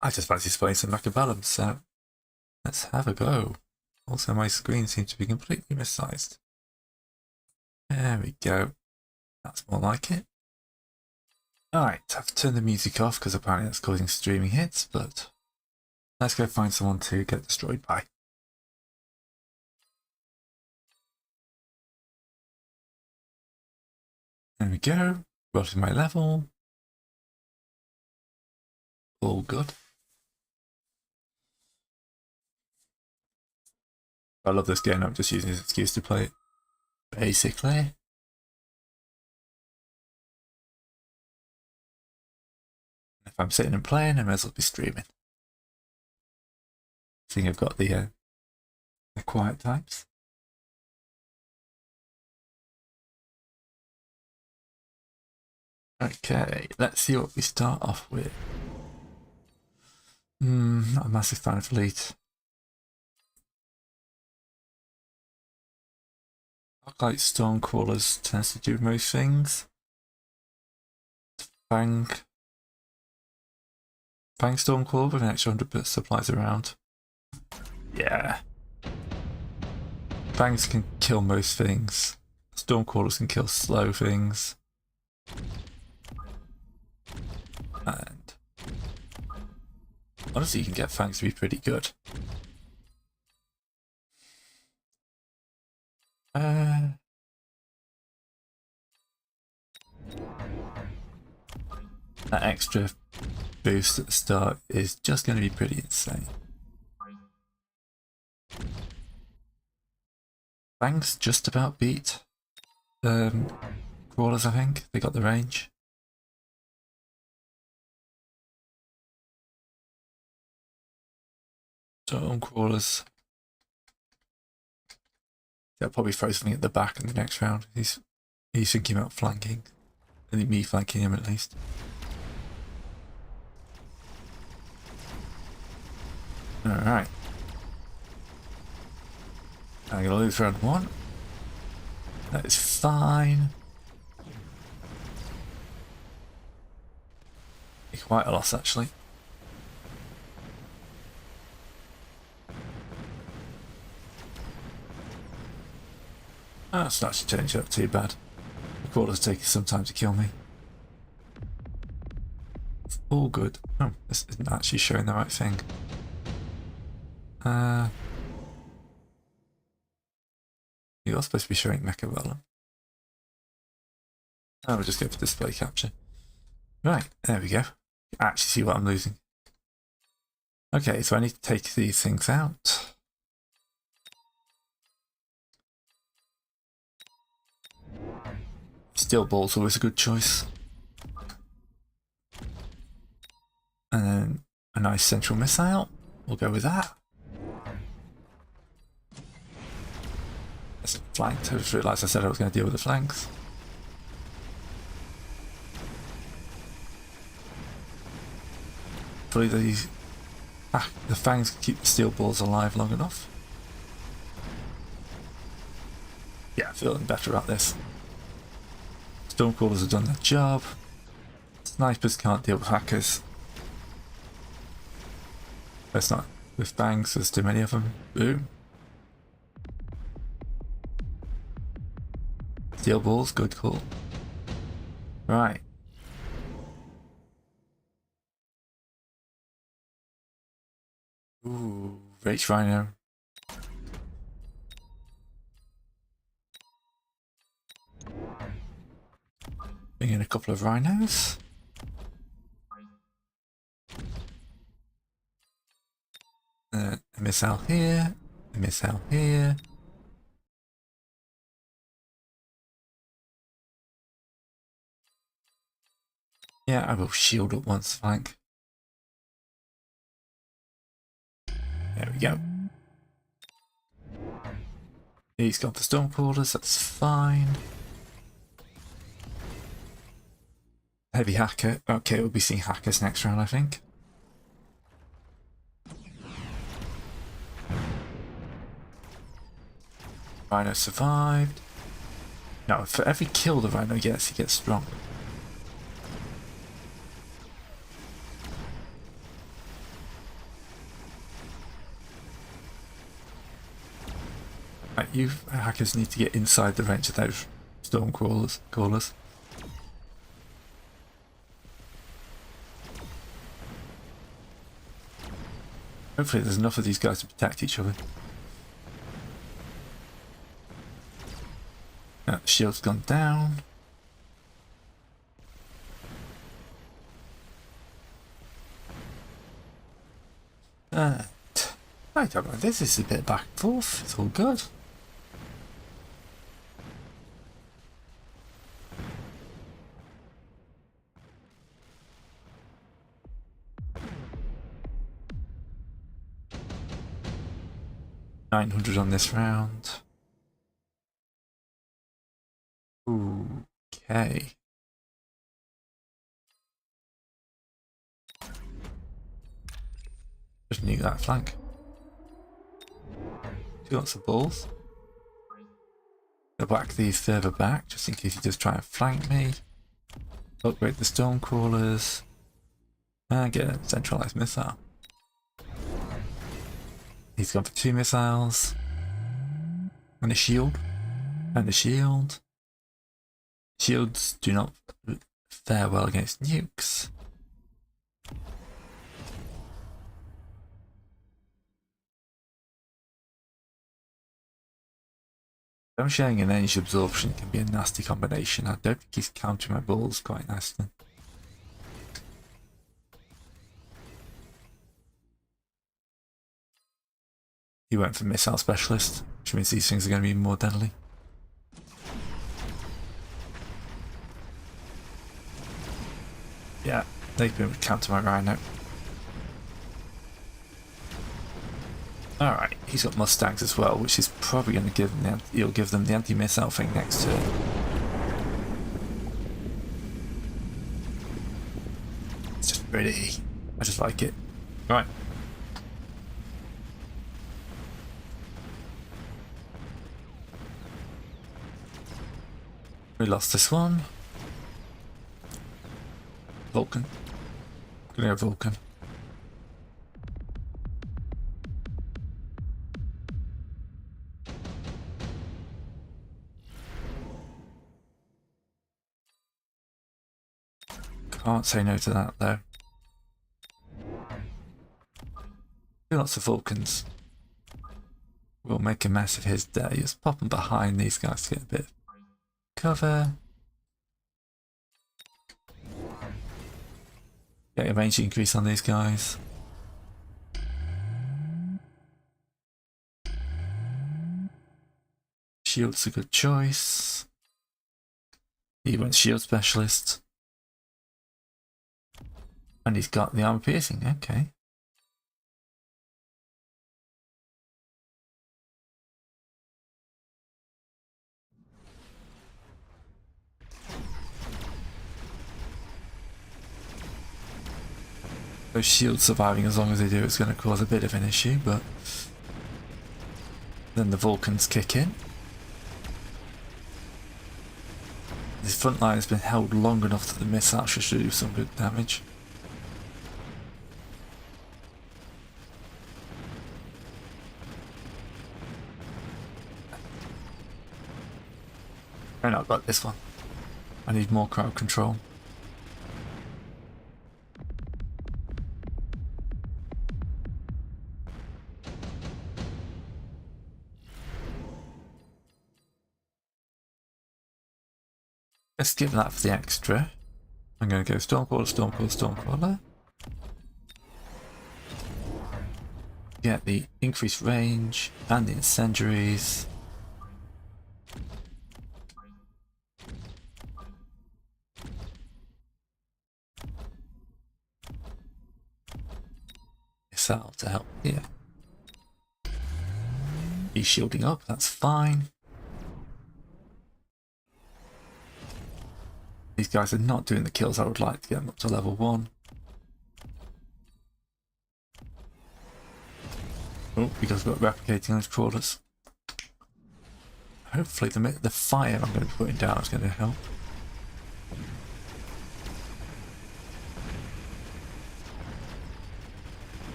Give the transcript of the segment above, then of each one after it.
I just fancy playing some Mechabellum, so let's have a go. Also, my screen seems to be completely missized. There we go. That's more like it. Alright, I've turned the music off because apparently that's causing streaming hits, but let's go find someone to get destroyed by. There we go. Roughly my level. All good. I love this game. I'm just using this excuse to play it. Basically. If I'm sitting and playing, I may as well be streaming. I think I've got the quiet types. Okay, let's see what we start off with. Not a massive fan of elite. Like Stormcrawlers tends to do most things. Fang Stormcrawler with an extra 100 supplies around. Yeah. Fangs can kill most things. Stormcrawlers can kill slow things. And honestly, you can get Fangs to be pretty good. That extra boost at the start is just going to be pretty insane. Fangs just about beat Crawlers, I think. They got the range. Crawlers. They'll probably throw something at the back in the next round. He's thinking about flanking. I think me flanking him at least. Alright. I'm gonna lose round one. That is fine. Quite a loss actually. Oh, it's not actually changed up too bad. The crawler's taking some time to kill me. All good. Oh, this isn't actually showing the right thing. You're supposed to be showing Mechabellum. Oh, we'll just go for display capture. Right, there we go. Actually see what I'm losing. Okay, so I need to take these things out. Steel ball's always a good choice. And then a nice central missile. We'll go with that. That's flanked. I just realised I said I was going to deal with the flanks. Hopefully the fangs can keep the steel balls alive long enough. Yeah, feeling better about this. Stormcrawlers have done their job. Snipers can't deal with hackers. That's not with bangs, there's too many of them. Boom. Steel balls, good call. Right. Ooh, Rage Rhino. Bring in a couple of rhinos. A missile here, a missile here. Yeah, I will shield up once flank. There we go. He's gone for Stormcrawlers, that's fine. Heavy hacker. Okay, we'll be seeing hackers next round, I think. Rhino survived. Now, for every kill the Rhino gets, he gets stronger. you hackers need to get inside the range of those storm crawlers. Hopefully there's enough of these guys to protect each other. The shield's gone down. I don't know, this is a bit back and forth, it's all good. $900 on this round. Okay. Just nuke that flank. Got some balls. I'll whack these further back just in case he does try and flank me. Upgrade the storm crawlers. And get a centralized missile. He's gone for 2 missiles. And a shield. And a shield. Shields do not fare well against nukes. Them sharing an energy absorption can be a nasty combination. I don't think he's countering my balls quite nicely. He went for missile specialist, which means these things are going to be more deadly. Yeah, they've been able to counter my rhino. Alright, he's got Mustangs as well, which is probably going to give them he'll give them the anti-missile thing next turn. It's just pretty. I just like it. Right. We lost this one. Vulcan. Gonna go Vulcan. Can't say no to that though. Lots of Vulcans. We'll make a mess of his day. Just pop them behind these guys to get a bit of cover. Get a range increase on these guys. Shield's a good choice. He went shield specialist. And he's got the armor piercing, okay. Those shields surviving as long as they do is going to cause a bit of an issue, but then the Vulcans kick in. His front line has been held long enough that the missile should do some good damage. I know, I've got this one. I need more crowd control. Let's give that for the extra. I'm going to go Stormcaller, Stormcaller, Stormcaller. Get the increased range and the incendiaries. Missile to help here. He's shielding up, that's fine. These guys are not doing the kills I would like to get them up to level 1. Oh, because we've got replicating those crawlers. Hopefully the fire I'm going to be putting down is going to help.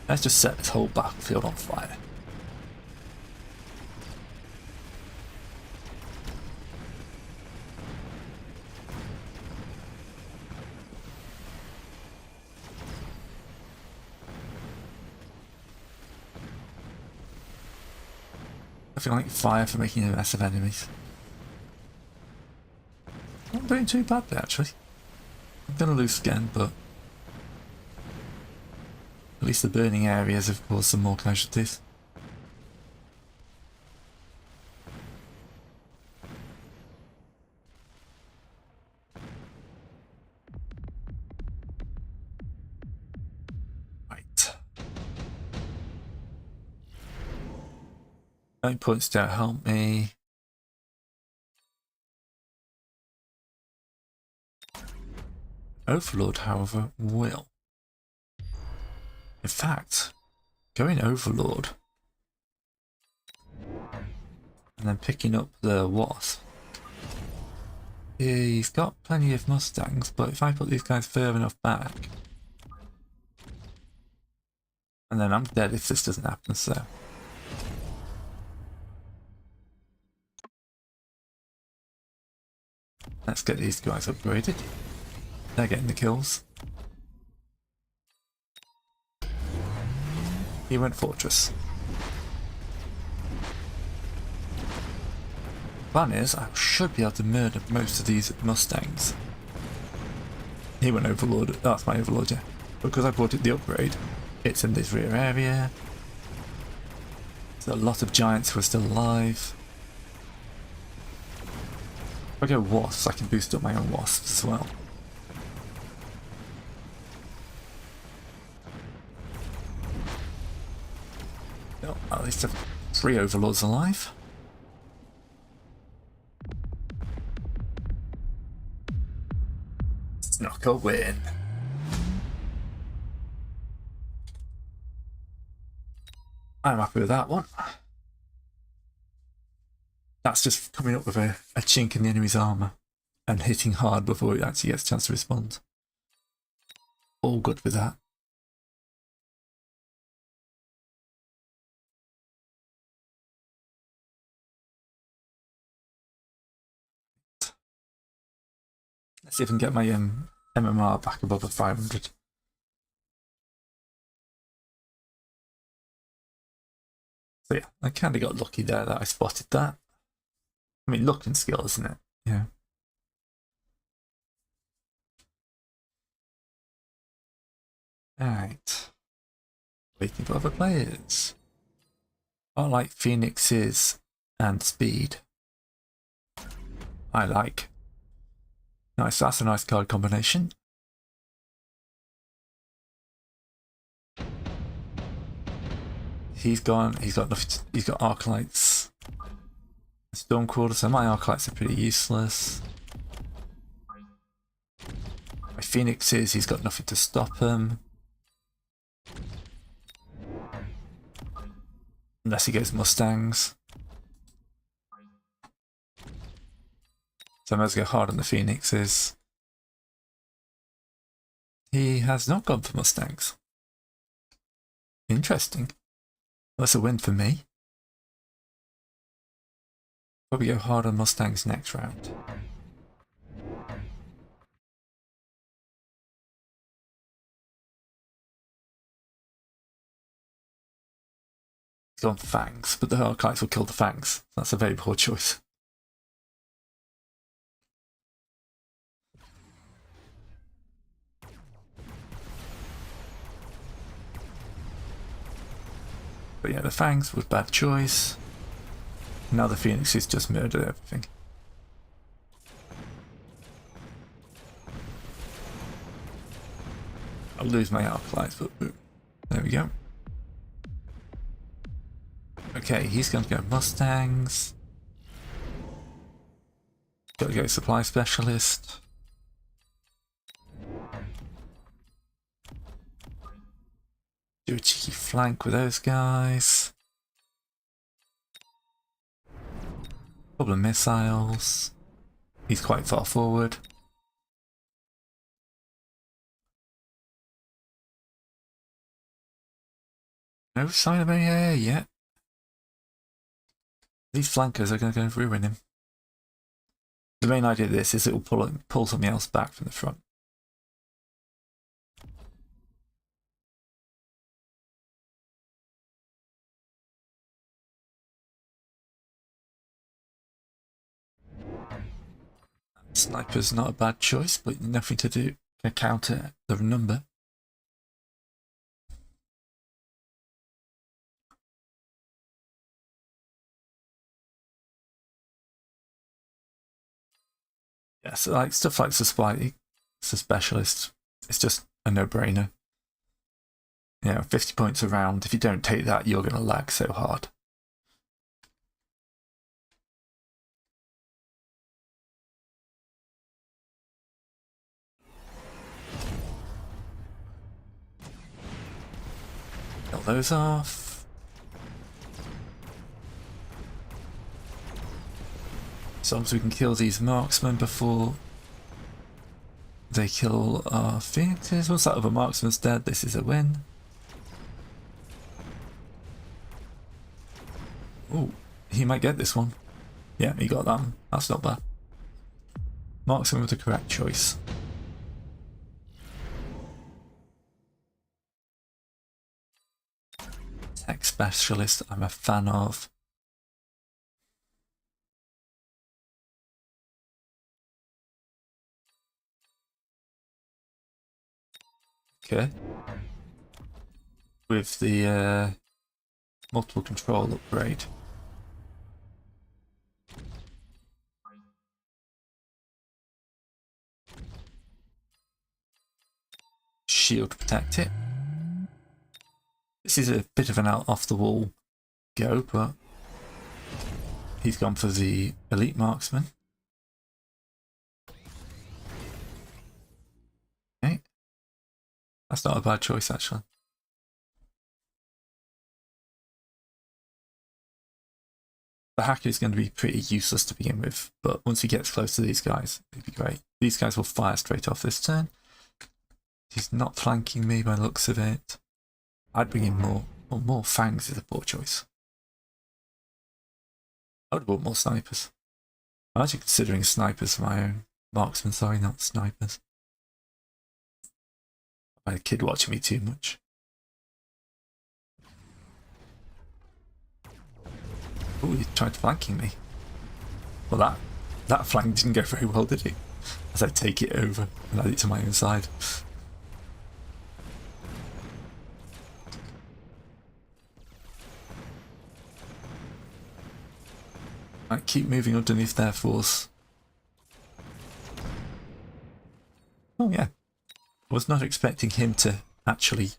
Let's just set this whole battlefield on fire. Nothing like fire for making a mess of enemies. Not doing too badly actually. I'm gonna lose again, but at least the burning areas have caused some more casualties. Right. No points don't help me. Overlord, however, will. In fact, going Overlord and then picking up the Wasp. He's got plenty of Mustangs, but if I put these guys further enough back, and then I'm dead if this doesn't happen, so. Let's get these guys upgraded. They're getting the kills. He went Fortress. Plan is, I should be able to murder most of these Mustangs. He went Overlord. That's my Overlord, yeah. Because I bought it the upgrade, it's in this rear area. There's a lot of giants who are still alive. If I go Wasps, I can boost up my own Wasps as well. Well, at least have 3 Overlords alive. Knock a win. I'm happy with that one. That's just coming up with a chink in the enemy's armour and hitting hard before it actually gets a chance to respond. All good with that. Let's see if I can get my MMR back above a 500. So yeah, I kind of got lucky there that I spotted that. I mean, luck and skill, isn't it? Yeah. Alright. Waiting for other players. I like Phoenixes and speed. I like. Nice, that's a nice card combination. He's gone, he's got nothing, he's got Arclights. Stormcrawler, so my Arclights are pretty useless. My Phoenixes, he's got nothing to stop him. Unless he goes Mustangs. So I might as well go hard on the Phoenixes. He has not gone for Mustangs. Interesting. That's a win for me. Probably go hard on Mustangs next round. He's gone Fangs, but the Archives will kill the Fangs. That's a very poor choice. But yeah, the Fangs was bad choice. Now the Phoenixes just murdered everything. I'll lose my Arclights, but boom. There we go. Okay, he's going to go Mustangs. Got to go Supply Specialist. Do a cheeky flank with those guys. Couple of missiles. He's quite far forward. No sign of any air yet. These flankers are going to ruin him. The main idea of this is it will pull something else back from the front. Sniper's not a bad choice, but nothing to do to counter the number. Yeah, so like stuff like supply, it's a specialist. It's just a no-brainer. You know, 50 points a round. If you don't take that, you're going to lag so hard. Kill those off. As long as we can kill these marksmen before they kill our phoenixes. Once that other marksman's dead, this is a win. Oh, he might get this one. Yeah, he got that one. That's not bad. Marksman was the correct choice. Tech specialist, I'm a fan of. Okay. With the multiple control upgrade. Shield protect it. This is a bit of an out off the wall go, but he's gone for the elite marksman. Okay. That's not a bad choice actually. The hacker is going to be pretty useless to begin with, but once he gets close to these guys, it'd be great. These guys will fire straight off this turn. He's not flanking me by the looks of it. I'd bring in more. Well, more fangs is a poor choice. I would have bought more snipers. I'm actually considering snipers for my own. Marksmen, sorry, not snipers. I had a kid watching me too much. Oh, he tried flanking me. Well, that flank didn't go very well, did it? As I take it over and add it to my own side. I keep moving underneath their force. Oh yeah. I was not expecting him to actually...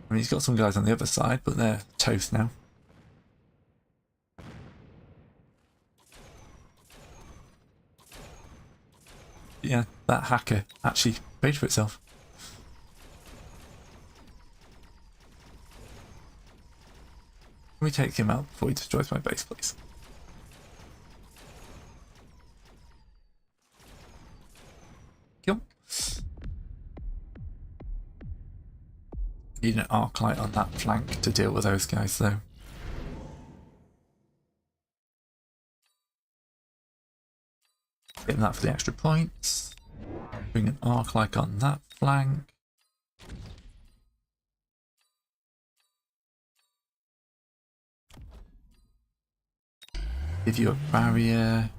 I mean, he's got some guys on the other side, but they're toast now. Yeah, that hacker actually paid for itself. Can we take him out before he destroys my base, please? Kill. Need an arc light on that flank to deal with those guys, though. Getting that for the extra points. Bring an arc light on that flank. Give you a barrier.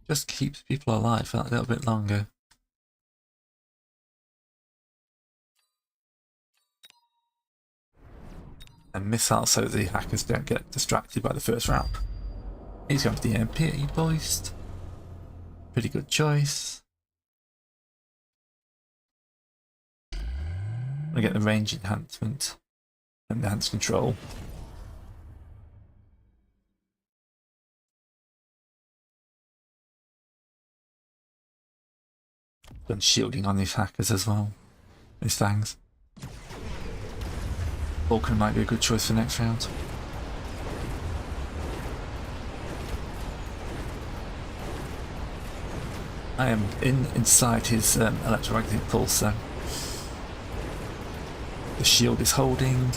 Just keeps people alive for that little bit longer. And missile so the hackers don't get distracted by the first round. He's going for the MP boost. Pretty good choice. I get the range enhancement and enhanced control. Done shielding on these hackers as well. These fangs. Vulcan might be a good choice for next round. I am inside his electromagnetic pulse, so the shield is holding.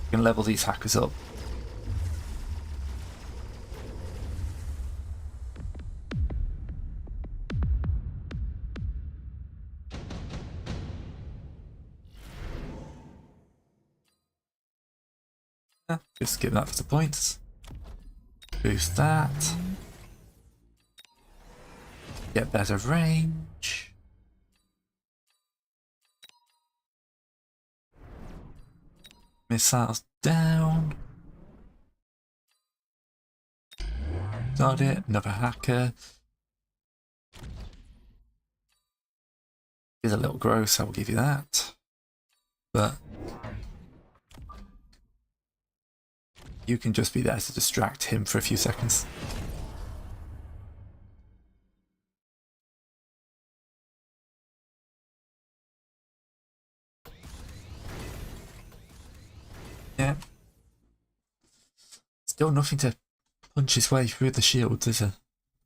We can level these hackers up. Just give that for the points. Boost that. Get better range. Missiles down. Got it. Another hacker. Is a little gross, I will give you that. But you can just be there to distract him for a few seconds. Yeah. Still nothing to punch his way through the shields, is there?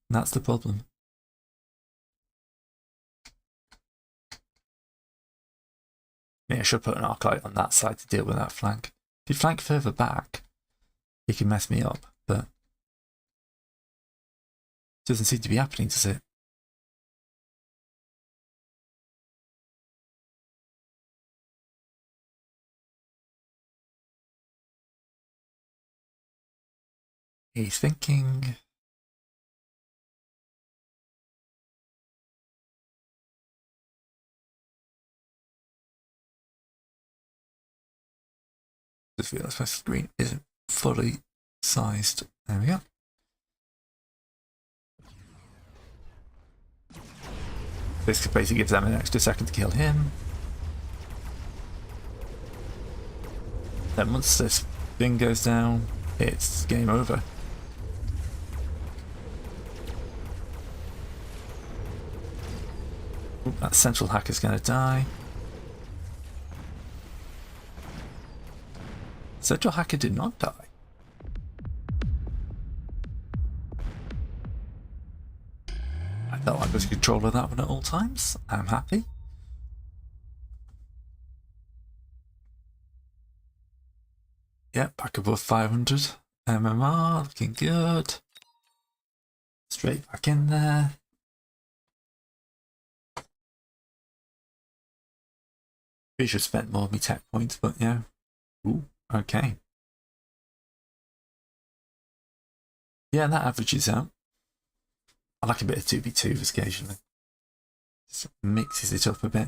And that's the problem. Maybe I should put an arc light on that side to deal with that flank. If you flank further back, he can mess me up, but it doesn't seem to be happening, does it? He's thinking. I feel like my screen isn't fully sized. There we go. This basically gives them an extra second to kill him. Then once this thing goes down, it's game over. Ooh, that central hacker's going to die. Central hacker did not die. I felt I was in control of that one at all times. I'm happy. Yep, back above 500. MMR, looking good. Straight back in there. We should have spent more of my tech points, but yeah. Ooh, okay. Yeah, that averages out. I like a bit of 2v2 occasionally. Just mixes it up a bit.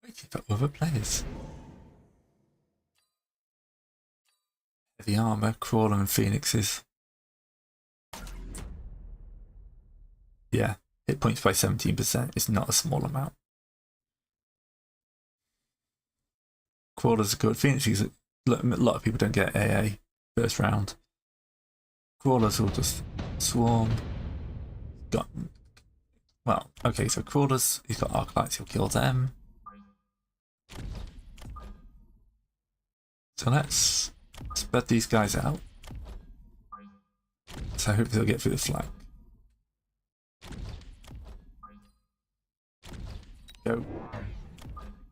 Waiting for other players. Heavy armor, crawler and phoenixes. Yeah, hit points by 17% is not a small amount. Crawlers are good. Phoenixes, a lot of people don't get AA first round. Crawlers will just swarm. Well, okay, so crawlers, he's got arc lights, he'll kill them. So let's spread these guys out. So I hope they'll get through the flank. Go.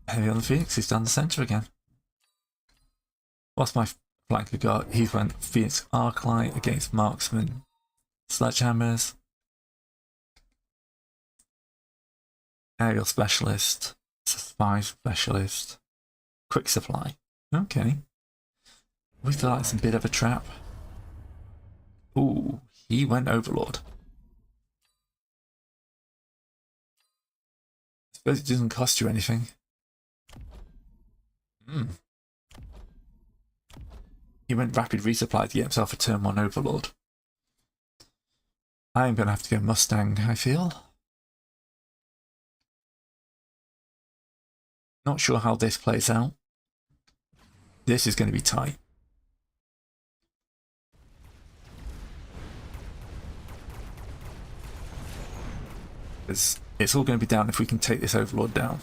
Heavy on the Phoenix, he's down the centre again. What's my flanker got? He went Phoenix Arclight against Marksman Sledgehammers. Aerial Specialist. Spy Specialist. Quick Supply. Okay. We feel like it's a bit of a trap. Ooh, he went Overlord. I suppose it doesn't cost you anything. He went Rapid Resupply to get himself a turn 1 Overlord. I'm going to have to go Mustang, I feel. Not sure how this plays out. This is going to be tight. It's all going to be down if we can take this Overlord down.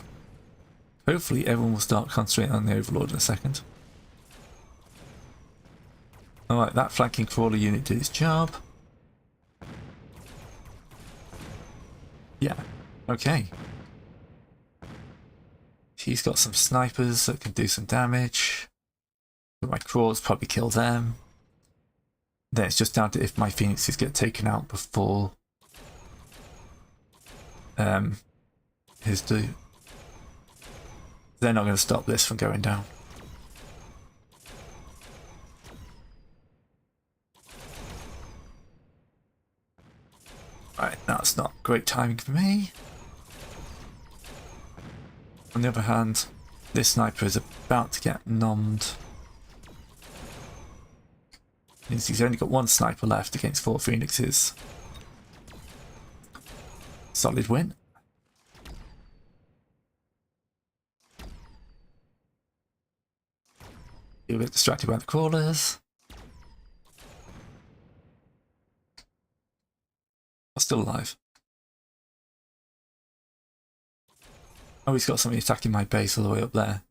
Hopefully everyone will start concentrating on the Overlord in a second. Alright, that flanking crawler unit did its job. Yeah, okay. He's got some snipers that can do some damage. But my crawls probably kill them. Then it's just down to if my phoenixes get taken out before his do. They're not going to stop this from going down. Right, that's not great timing for me. On the other hand, this sniper is about to get nommed. Means he's only got one sniper left against 4 phoenixes. Solid win. He'll get distracted by the crawlers. I'm still alive. Oh, he's got somebody attacking my base all the way up there.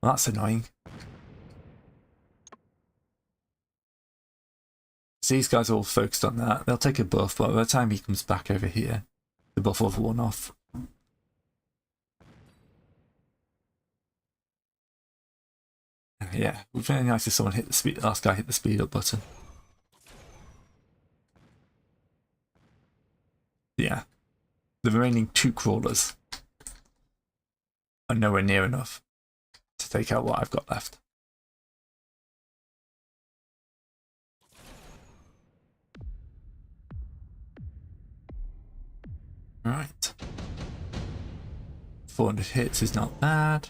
Well, that's annoying. So these guys are all focused on that. They'll take a buff, but by the time he comes back over here, the buff will have worn off. Yeah, it would be very nice if someone hit the speed. Last guy hit the speed up button. Yeah, the remaining 2 crawlers are nowhere near enough to take out what I've got left. Right. 400 hits is not bad.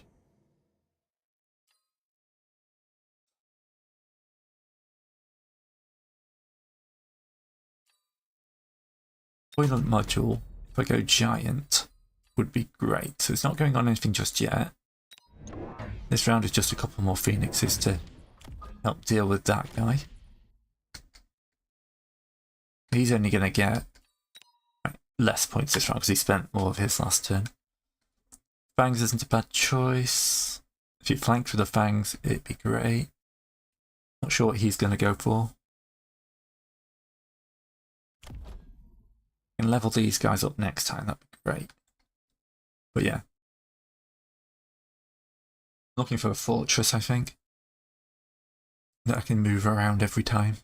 Toilet module, if I go giant, would be great. So it's not going on anything just yet. This round is just a couple more phoenixes to help deal with that guy. He's only going to get less points this round because he spent more of his last turn. Fangs isn't a bad choice. If you flanked with the Fangs, it'd be great. Not sure what he's going to go for. Can level these guys up next time, that'd be great. But yeah. Looking for a fortress, I think. That I can move around every time.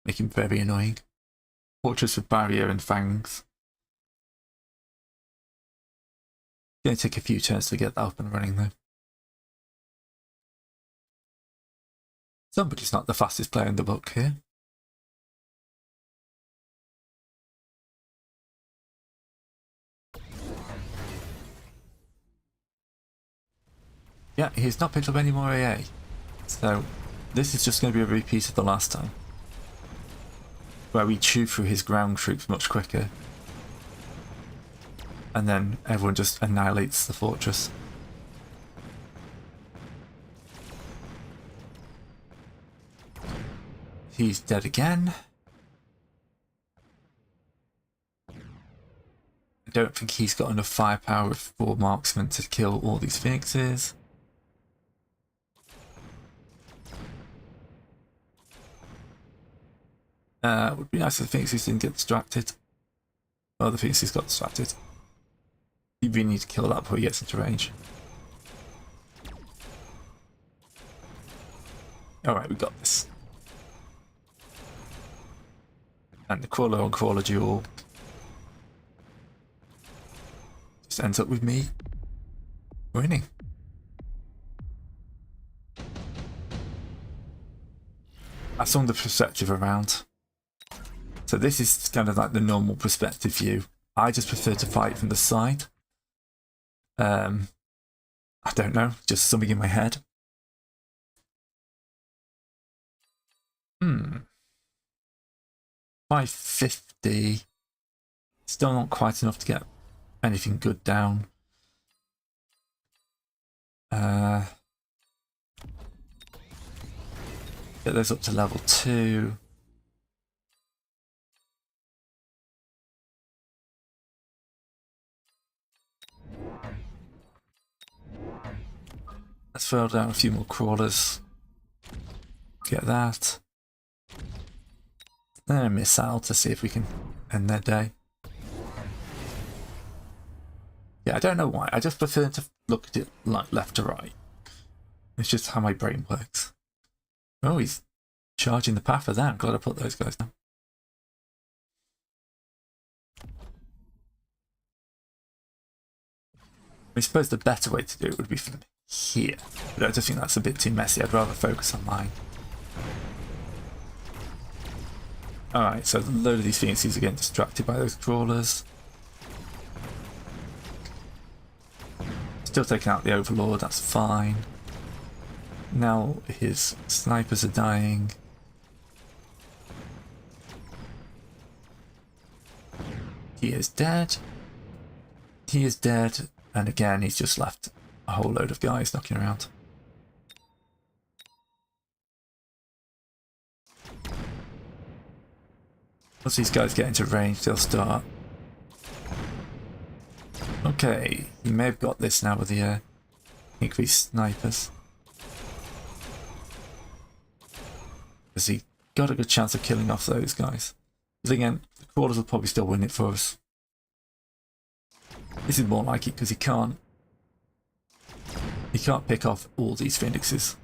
Make him very annoying. Fortress with barrier and fangs. Gonna take a few turns to get that up and running though. Somebody's not the fastest player in the book here. Yeah, he's not picked up any more AA. So this is just going to be a repeat of the last time. Where we chew through his ground troops much quicker. And then everyone just annihilates the fortress. He's dead again. I don't think he's got enough firepower with 4 marksmen to kill all these phoenixes. It would be nice if the phoenixes didn't get distracted. Oh, the phoenixes got distracted. You really need to kill that before he gets into range. Alright, we got this. And the crawler on crawler duel just ends up with me winning. I swung the perspective around. So this is kind of like the normal perspective view. I just prefer to fight from the side. I don't know, just something in my head. 550. Still not quite enough to get anything good down. Get those up to level 2. Let's throw down a few more crawlers. Get that. Then a missile to see if we can end their day. Yeah, I don't know why. I just prefer to look at it like left to right. It's just how my brain works. Oh, he's charging the path for that. Got to put those guys down. I suppose the better way to do it would be from here. But I just think that's a bit too messy. I'd rather focus on mine. Alright, so a load of these phoenixes are getting distracted by those crawlers. Still taking out the Overlord, that's fine. Now his snipers are dying. He is dead. He is dead. And again, he's just left a whole load of guys knocking around. Once these guys get into range, they'll start. Okay, he may have got this now with the increased snipers. Because he got a good chance of killing off those guys. Because again, the crawlers will probably still win it for us. This is more like it because he can't pick off all these phoenixes.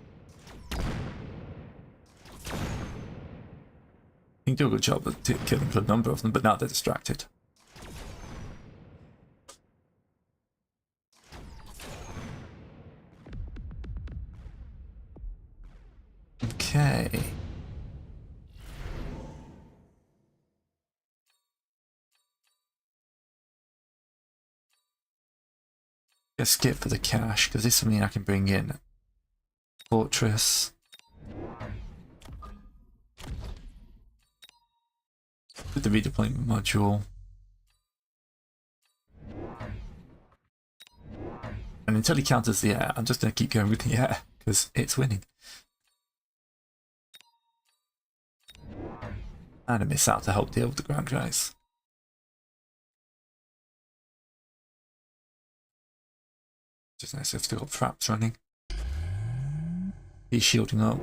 He can do a good job at killing a good number of them, but now they're distracted. Okay. Let's skip for the cash, because this is something I can bring in. Fortress. With the redeployment module. And until he counters the air, I'm just going to keep going with the air, because it's winning. And I miss out to help deal with the ground guys. Just nice, I've still got traps running. He's shielding up.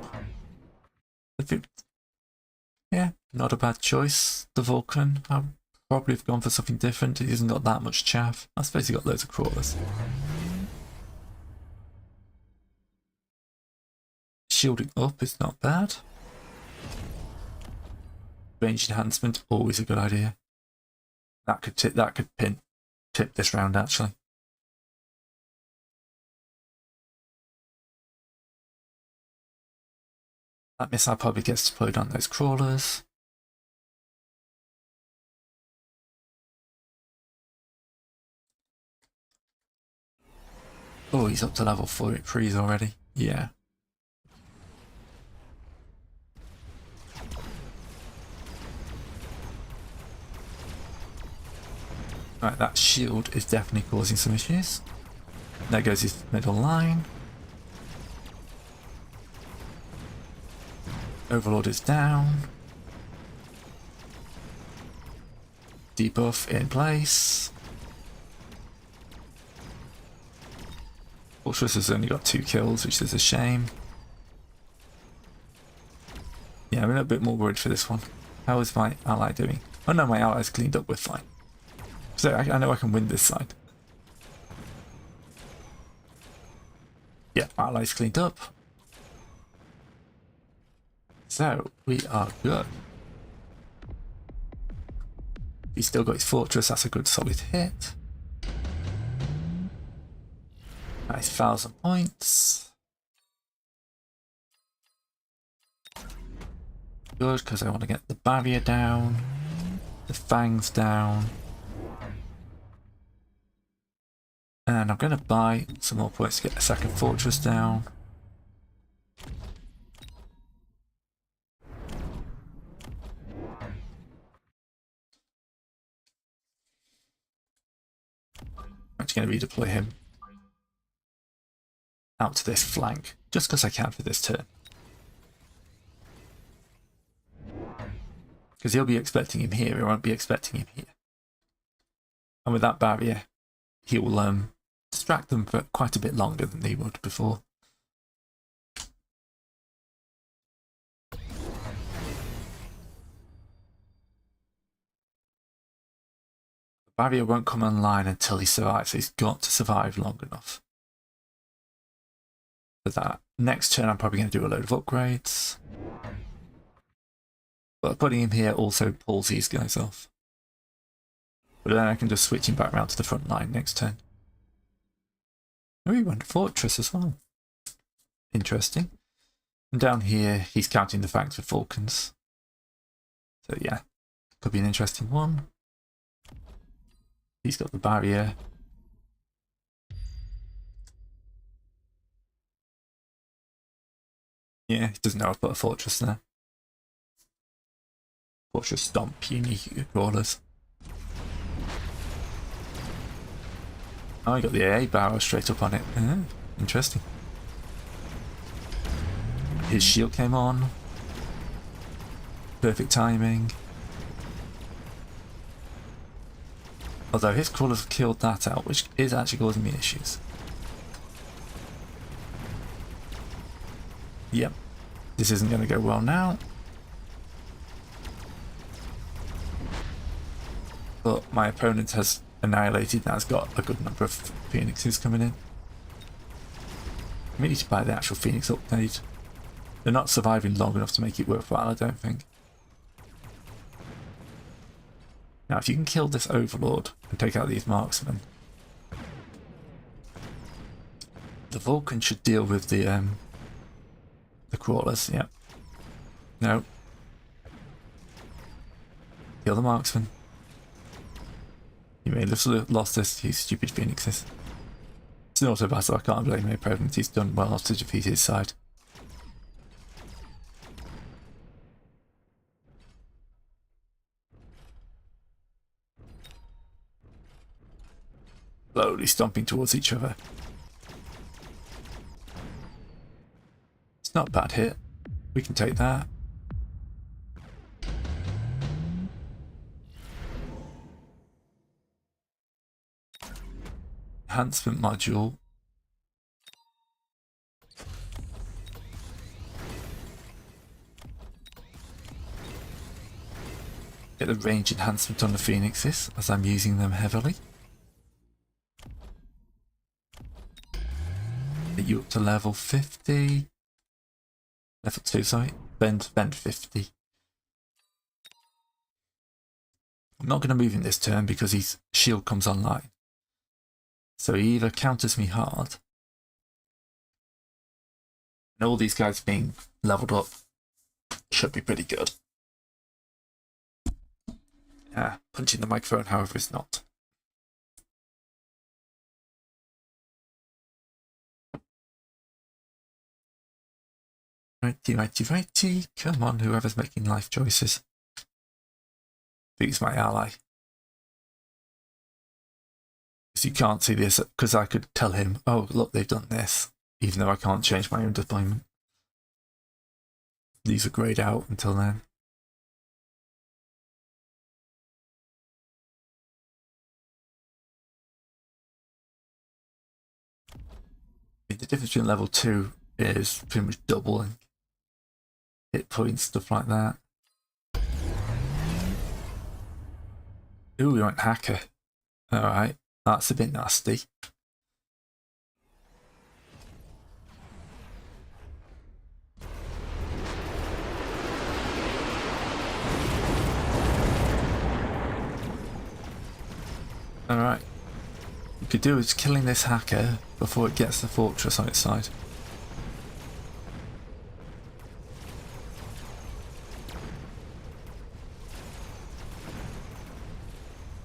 Yeah, not a bad choice. The Vulcan. I'd probably have gone for something different. He hasn't got that much chaff. I suppose he got loads of crawlers. Shielding up is not bad. Range enhancement, always a good idea. That could tip this round actually. That missile probably gets deployed on those crawlers. Oh, he's up to level 3 already. Yeah. Right, that shield is definitely causing some issues. There goes his middle line. Overlord is down. Debuff in place. Fortress has only got 2 kills, which is a shame. Yeah, I'm a little bit more worried for this one. How is my ally doing? Oh no, my ally's cleaned up, we're fine. So I know I can win this side. Yeah, my ally's cleaned up. So, we are good. He's still got his fortress, that's a good solid hit. Nice 1,000 points. Good, because I want to get the barrier down, the fangs down. And I'm going to buy some more points to get the second fortress down. I'm just going to redeploy him out to this flank, just because I can for this turn. Because he'll be expecting him here, he won't be expecting him here. And with that barrier, he will distract them for quite a bit longer than they would before. The Barrier won't come online until he survives, so he's got to survive long enough. For that next turn, I'm probably going to do a load of upgrades. But putting him here also pulls these guys off. But then I can just switch him back around to the front line next turn. Oh, he went Fortress as well. Interesting. And down here, he's counting the facts with Falcons. So yeah, could be an interesting one. He's got the barrier. Yeah, he doesn't know I've put a fortress there. Fortress stomp, unique crawlers. Oh, I got the AA barrel straight up on it. Interesting. His shield came on. Perfect timing. Although his crawlers have killed that out, which is actually causing me issues. Yep. This isn't going to go well now. But my opponent has annihilated and has got a good number of phoenixes coming in. I need to buy the actual phoenix upgrade. They're not surviving long enough to make it worthwhile, I don't think. Now, if you can kill this overlord and take out these marksmen, the Vulcan should deal with the crawlers. Yep. No. Kill the marksman. You may have lost this, you stupid phoenixes. It's an auto battle, I can't blame my opponent. He's done well enough to defeat his side. Slowly stomping towards each other. It's not a bad hit. We can take that. Enhancement module. Get the range enhancement on the phoenixes as I'm using them heavily. Get you up to level 50. Level 2, sorry. Bend 50. I'm not going to move in this turn because his shield comes online. So he either counters me hard, and all these guys being leveled up should be pretty good. Punching the microphone, however, is not. Righty. Come on, whoever's making life choices. Beats my ally. Because you can't see this, because I could tell him, oh, look, they've done this, even though I can't change my own deployment. These are grayed out until then. The difference between level 2 is pretty much doubling hit points, stuff like that. Ooh, we went hacker. Alright, that's a bit nasty. Alright. What we could do is killing this hacker before it gets the fortress on its side.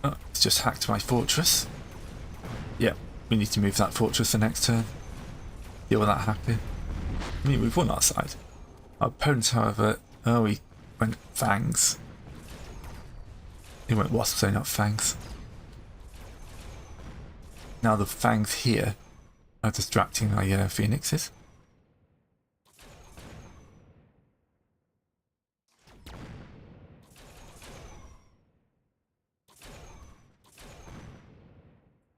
Oh, it's just hacked my fortress. Yep, we need to move that fortress the next turn. Deal with that hacker. I mean, we've won our side. Our opponent, however, oh, he went fangs. He went wasp, so not fangs. Now the fangs here are distracting my phoenixes.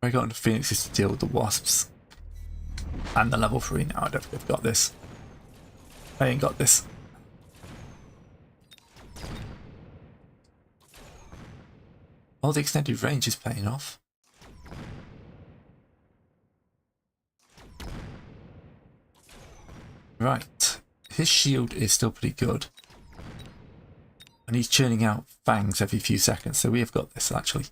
I got the phoenixes to deal with the wasps. And the level 3 now. I don't think I've got this. I ain't got this. Oh, the extended range is paying off. Right. His shield is still pretty good. And he's churning out fangs every few seconds, so we have got this actually.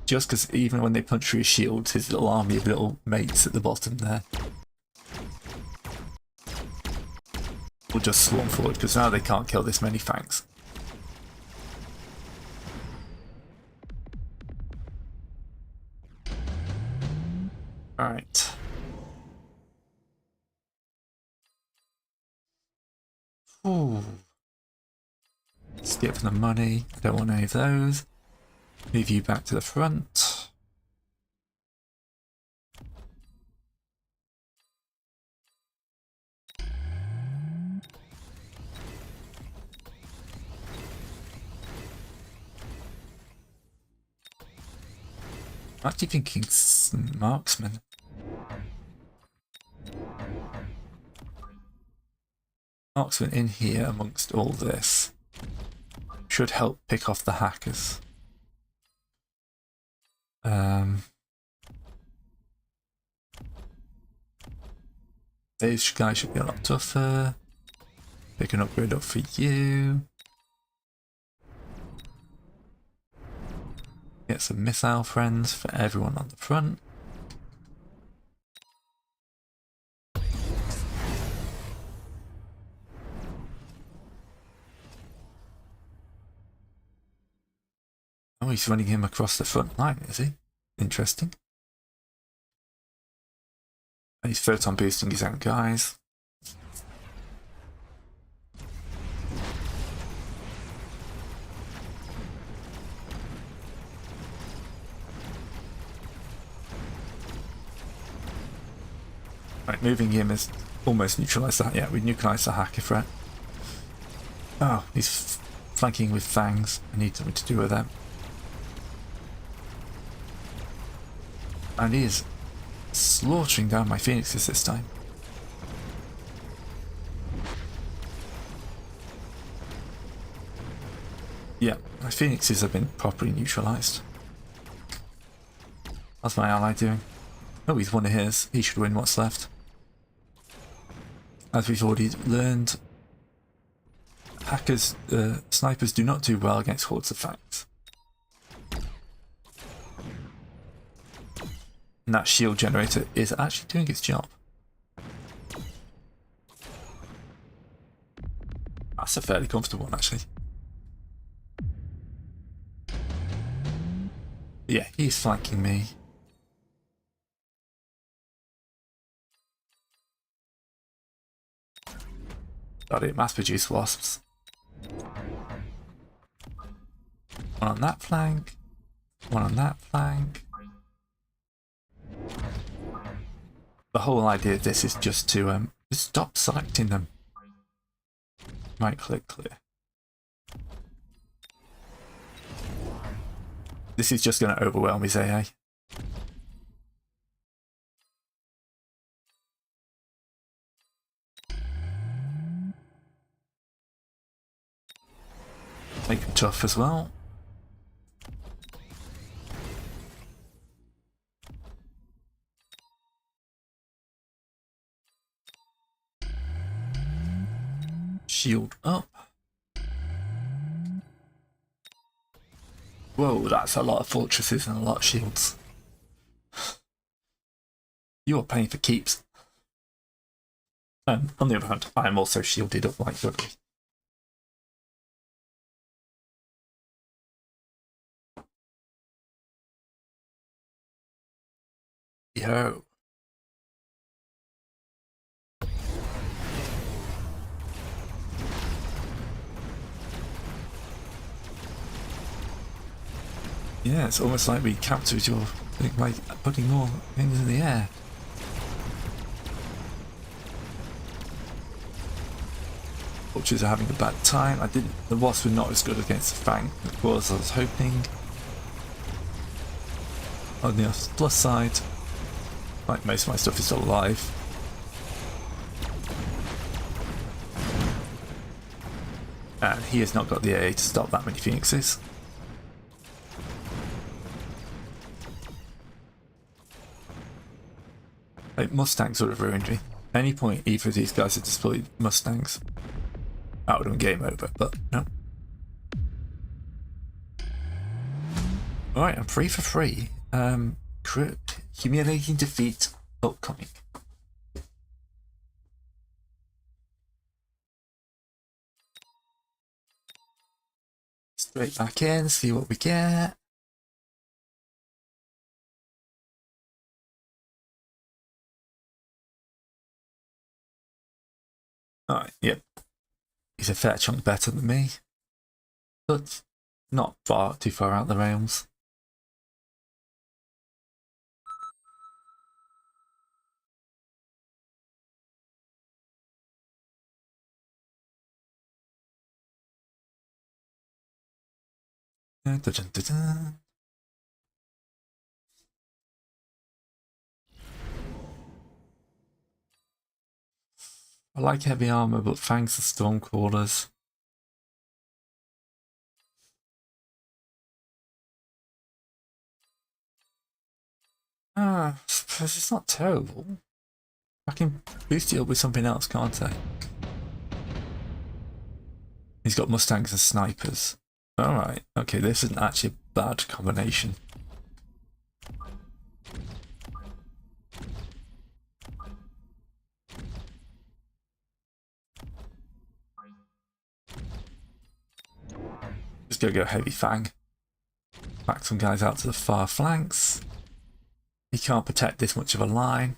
Just because even when they punch through his shield, his little army of little mates at the bottom there will just swarm forward, because now they can't kill this many fangs. Alright. Ooh. Skip the money. I don't want any of those. Move you back to the front. I'm actually thinking marksman. Marksman in here amongst all this should help pick off the hackers. These guys should be a lot tougher. Pick an upgrade up for you. Get some missile friends for everyone on the front. Oh, he's running him across the front line, is he? Interesting. And he's photon boosting his own guys. Right, moving him is almost neutralised that. Yeah, we neutralised the hacker threat. Oh, he's flanking with fangs. I need something to do with them. And he is slaughtering down my phoenixes this time. Yeah, my phoenixes have been properly neutralised. How's my ally doing? Oh, he's one of his. He should win what's left. As we've already learned, hackers, snipers do not do well against hordes of fangs. And that shield generator is actually doing its job. That's a fairly comfortable one, actually. Yeah, he's flanking me. Got it, mass produce wasps. One on that flank. One on that flank. The whole idea of this is just to stop selecting them. Right click clear. This is just going to overwhelm his AA. Make him tough as well. Shield up. Whoa, that's a lot of fortresses and a lot of shields. You are paying for keeps. And on the other hand, I am also shielded up like Dudley. Yo. Yeah, it's almost like we captured your thing by putting more things in the air. Vultures are having a bad time. The wasps were not as good against the fang as I was hoping. On the plus side, like most of my stuff is still alive. And he has not got the AA to stop that many Phoenixes. Like, Mustangs would have ruined me. At any point either of these guys had deployed Mustangs, that would have been game over, but no. Alright, I'm 3 for 3. Humiliating defeat upcoming. Straight back in, see what we get. Alright, yep. He's a fair chunk better than me, but not too far out the rails. Dun, dun, dun, dun. I like heavy armor, but thanks to Stormcrawlers. I suppose it's not terrible. I can boost it up with something else, can't I? He's got Mustangs and snipers. Alright, okay, this isn't actually a bad combination. Just gonna go heavy fang. Back some guys out to the far flanks. He can't protect this much of a line.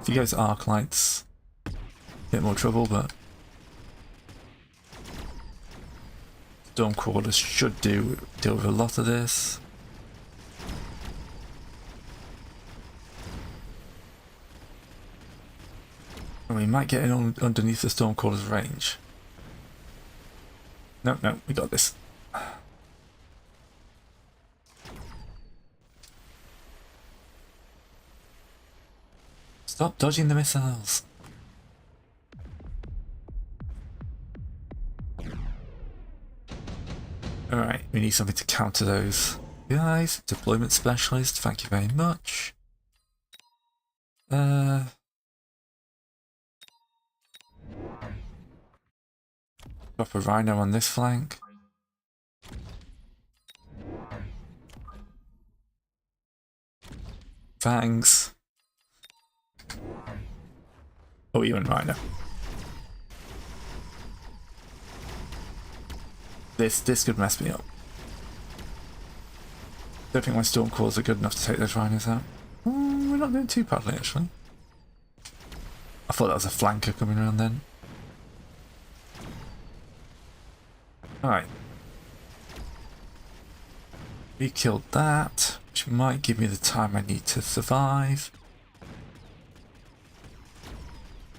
If he goes arc lights, a bit more trouble, but Stormcrawlers should deal with a lot of this. And we might get in underneath the Stormcrawler's range. No, we got this. Stop dodging the missiles. Alright, we need something to counter those guys. Deployment specialist, thank you very much. Drop a rhino on this flank. Fangs. Oh, you and rhino. This could mess me up. Don't think my Stormcrawlers are good enough to take those rhinos out. We're not doing too badly, actually. I thought that was a flanker coming around then. Alright. We killed that, which might give me the time I need to survive.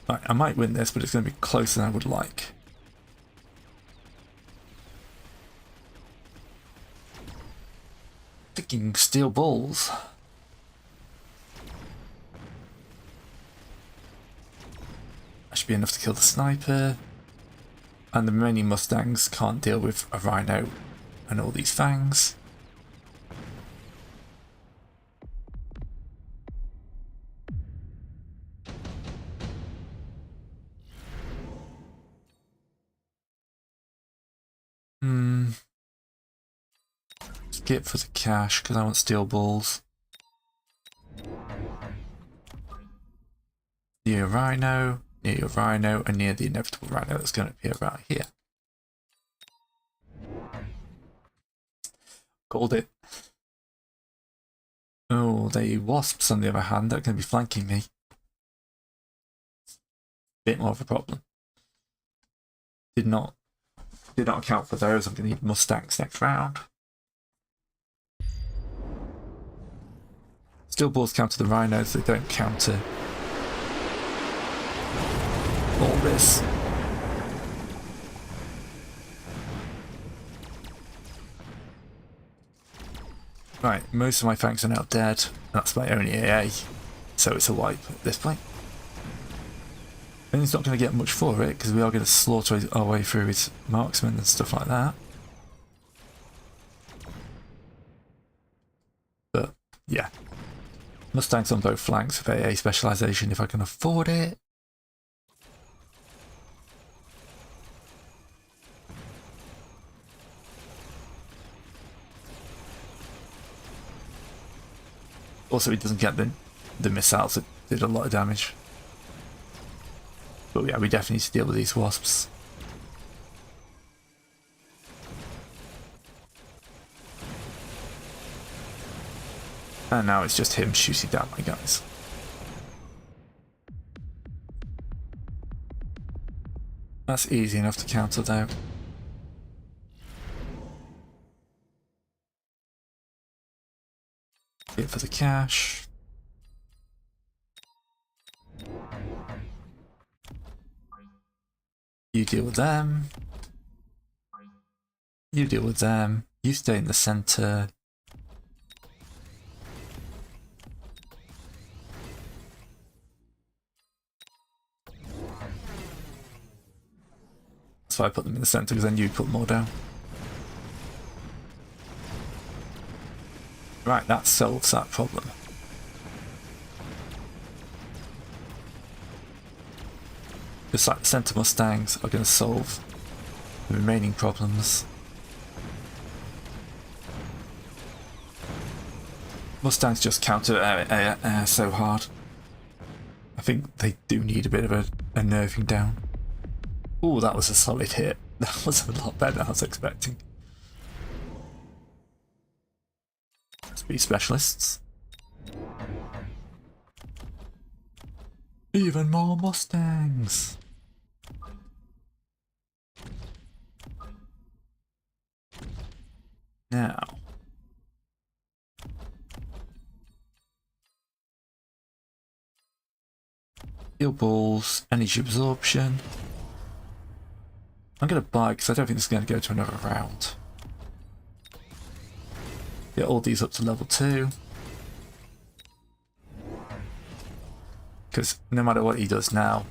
Right, I might win this, but it's going to be closer than I would like. Freaking steel balls. That should be enough to kill the sniper. And the remaining Mustangs can't deal with a rhino and all these fangs. Skip for the cash because I want steel balls. Near your rhino, and near the inevitable rhino that's going to appear right here. Called it. Oh, the wasps on the other hand, they're going to be flanking me. Bit more of a problem. Did not account for those. I'm going to need Mustangs next round. Steel balls counter the rhinos, they don't counter all this. Right, most of my fangs are now dead. That's my only AA, so it's a wipe at this point. And he's not going to get much for it, because we are going to slaughter our way through his marksmen and stuff like that. But, yeah. Mustangs on both flanks with AA specialisation if I can afford it. Also, he doesn't get the missiles that did a lot of damage. But yeah, we definitely need to deal with these wasps. And now it's just him shooting down my guys. That's easy enough to counter though. Hit for the cash. You deal with them. You deal with them. You stay in the center. So I put them in the center because then you put more down. Right, that solves that problem. Just like the center Mustangs are going to solve the remaining problems. Mustangs just counter air so hard. I think they do need a bit of a nerving down. Ooh, that was a solid hit. That was a lot better than I was expecting. Speed specialists. Even more Mustangs. Now. Steel balls, energy absorption. I'm going to buy because I don't think this is going to go to another round. Get all these up to level 2. Because no matter what he does now,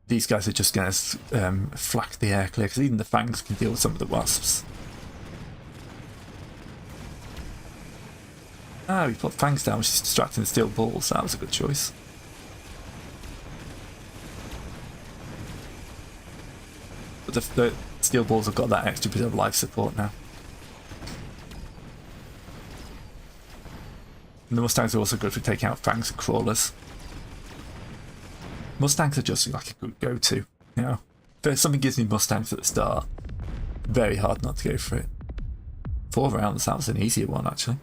these guys are just going to flak the air clear, because even the fangs can deal with some of the wasps. Ah, we put fangs down, which is distracting the steel balls. That was a good choice. But the steel balls have got that extra bit of life support now. And the Mustangs are also good for taking out fangs and crawlers. Mustangs are just like a good go-to, you know. If something gives me Mustangs at the start, very hard not to go for it. 4 rounds, that was an easier one actually.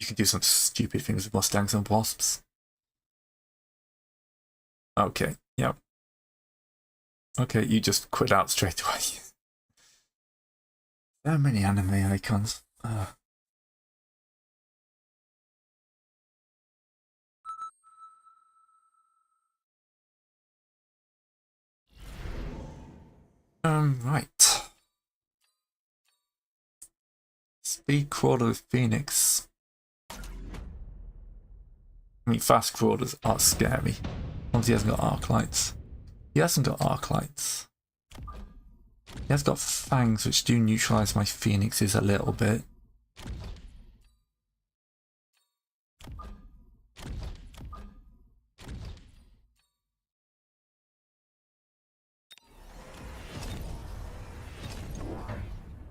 You can do some stupid things with Mustangs and Wasps. Okay, yep. Okay, you just quit out straight away. So many anime icons. Right. Speed crawler with Phoenix. I mean, fast crawlers are scary. As long as he hasn't got arc lights. He hasn't got arc lights. He has got fangs, which do neutralize my phoenixes a little bit.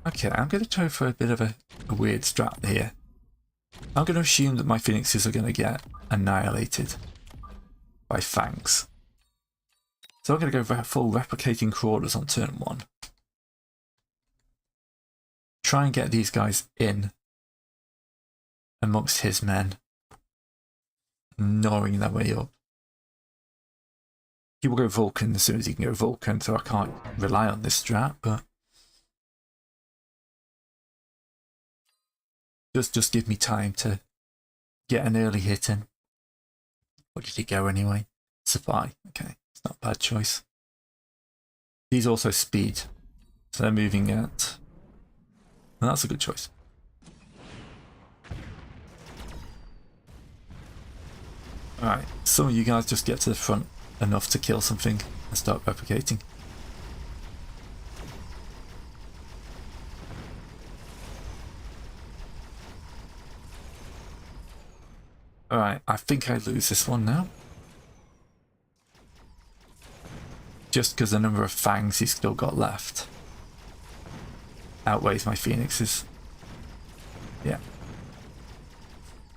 Okay, I'm going to try for a bit of a weird strat here. I'm going to assume that my phoenixes are going to get annihilated by fangs. So I'm going to go for full replicating crawlers on turn 1. Try and get these guys in amongst his men, gnawing their way up. He will go Vulcan as soon as he can go Vulcan, so I can't rely on this strat, but just give me time to get an early hit in. Or did he go anyway? Supply. Okay, it's not a bad choice. These also speed, so they're moving at. Well, that's a good choice. Alright, some of you guys just get to the front enough to kill something and start replicating. Alright, I think I lose this one now. Just because the number of fangs he's still got left outweighs my phoenixes. Yeah.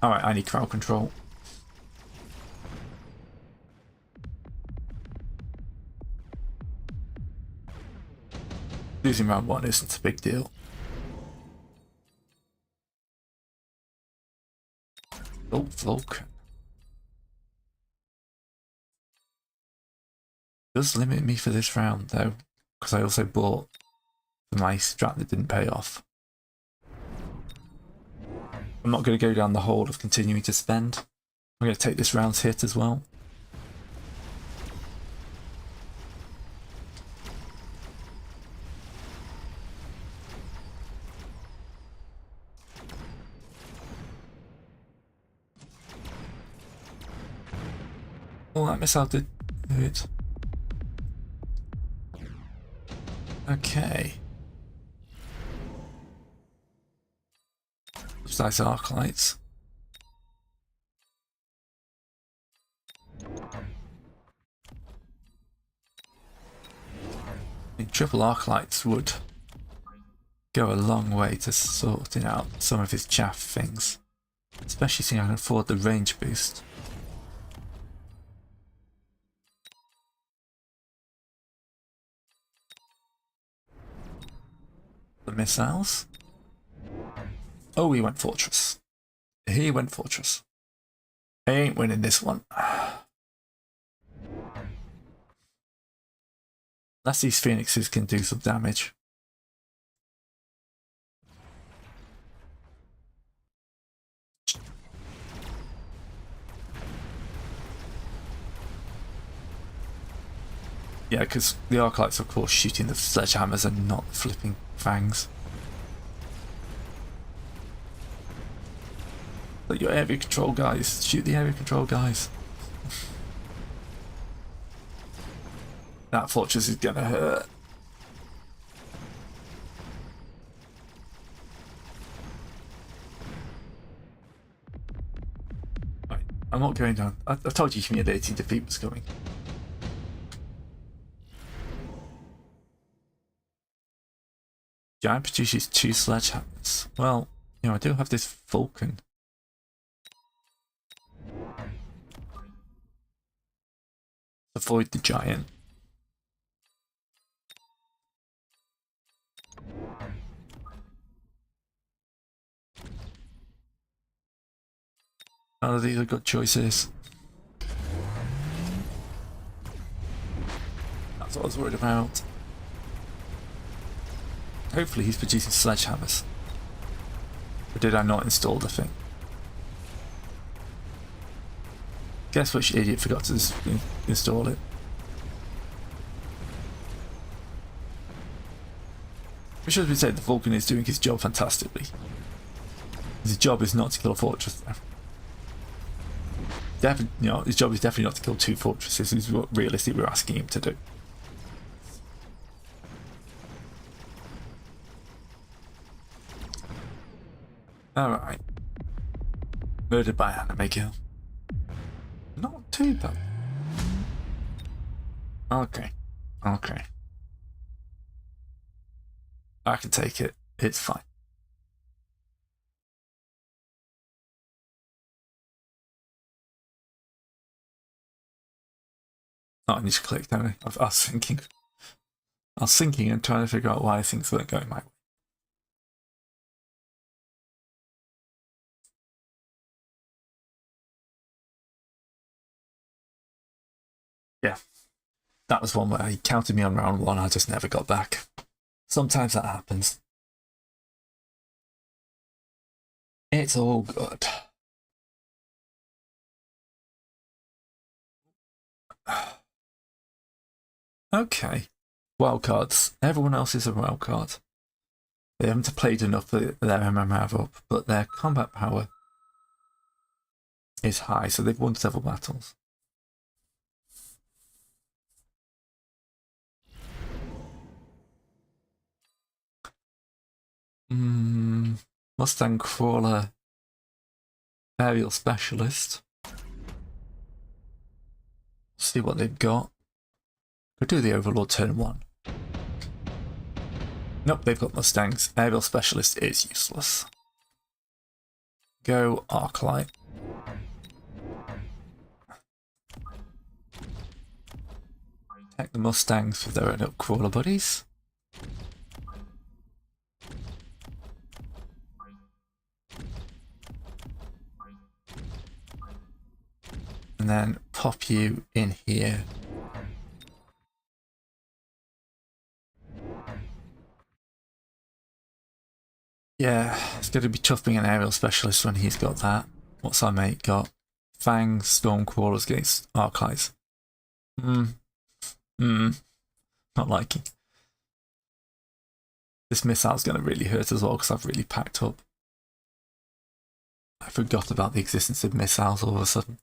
Alright, I need crowd control. Losing round 1 isn't a big deal. Oh, Vulcan. Does limit me for this round though, because I also bought my strat that didn't pay off. I'm not going to go down the hole of continuing to spend. I'm going to take this round's hit as well. Oh, that missile did it. Okay. Nice arc lights. Triple arc lights would go a long way to sorting out some of his chaff things, especially since I can afford the range boost. The missiles. Oh, he went fortress. He went fortress. I ain't winning this one. Unless these phoenixes can do some damage. Yeah, because the arclights, of course, shooting the sledgehammers and not the flipping fangs. But your area control guys, shoot the area control guys. That fortress is gonna hurt. Right, I'm not going down. I told you humiliating defeat was coming. Giant produces 2 sledgehammers. Well, you know, I do have this Vulcan. Avoid the giant. None of these are good choices. That's what I was worried about. Hopefully he's producing sledgehammers. Or did I not install the thing? Guess which idiot forgot to install it. Which, as we said, the Vulcan is doing his job fantastically. His job is not to kill a fortress. His job is definitely not to kill 2 fortresses, is what realistically we're asking him to do. Alright. Murdered by anime kill. Not too bad. Okay. Okay. I can take it. It's fine. Oh, I need to click, don't I? I was thinking. I was thinking and trying to figure out why things weren't going my way. Yeah. That was one where he counted me on round 1, I just never got back. Sometimes that happens. It's all good. Okay. Wildcards. Everyone else is a wildcard. They haven't played enough for their MMR up, but their combat power is high, so they've won several battles. Mustang Crawler, Aerial Specialist. See what they've got. Could do the Overlord turn 1. Nope, they've got Mustangs. Aerial Specialist is useless. Go Arclight. Attack the Mustangs with their own crawler buddies. And then pop you in here. Yeah, it's going to be tough being an aerial specialist when he's got that. What's our mate got? Fangs, storm crawlers against archives. Not liking. This missile's going to really hurt as well because I've really packed up. I forgot about the existence of missiles all of a sudden.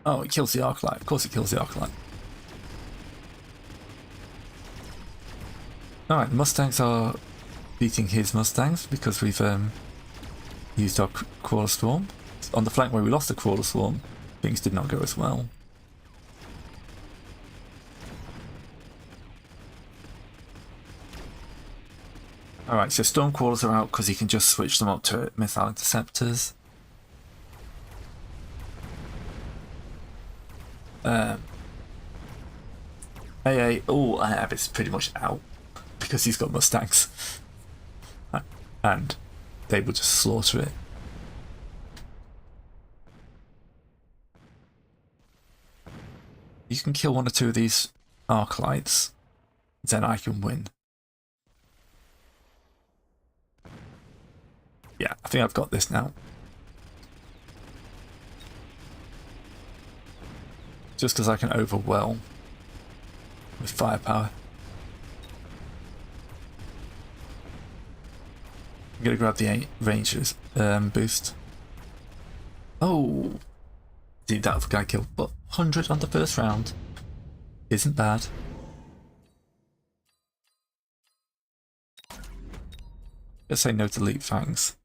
Oh, it kills the Arclight. Of course it kills the Arclight. Alright, the Mustangs are beating his Mustangs because we've used our Crawler Swarm. On the flank where we lost the Crawler Swarm, things did not go as well. Alright, so Storm Crawlers are out because you can just switch them up to Missile Interceptors. AA, all I have is pretty much out because he's got Mustangs. And they will just slaughter it. You can kill one or two of these Arclights, then I can win. Yeah, I think I've got this now. Just because I can overwhelm with firepower. I'm going to grab the Rangers boost. Oh! Dude, that other guy killed, but 100 on the first round isn't bad. Let's say no to Leap Fangs.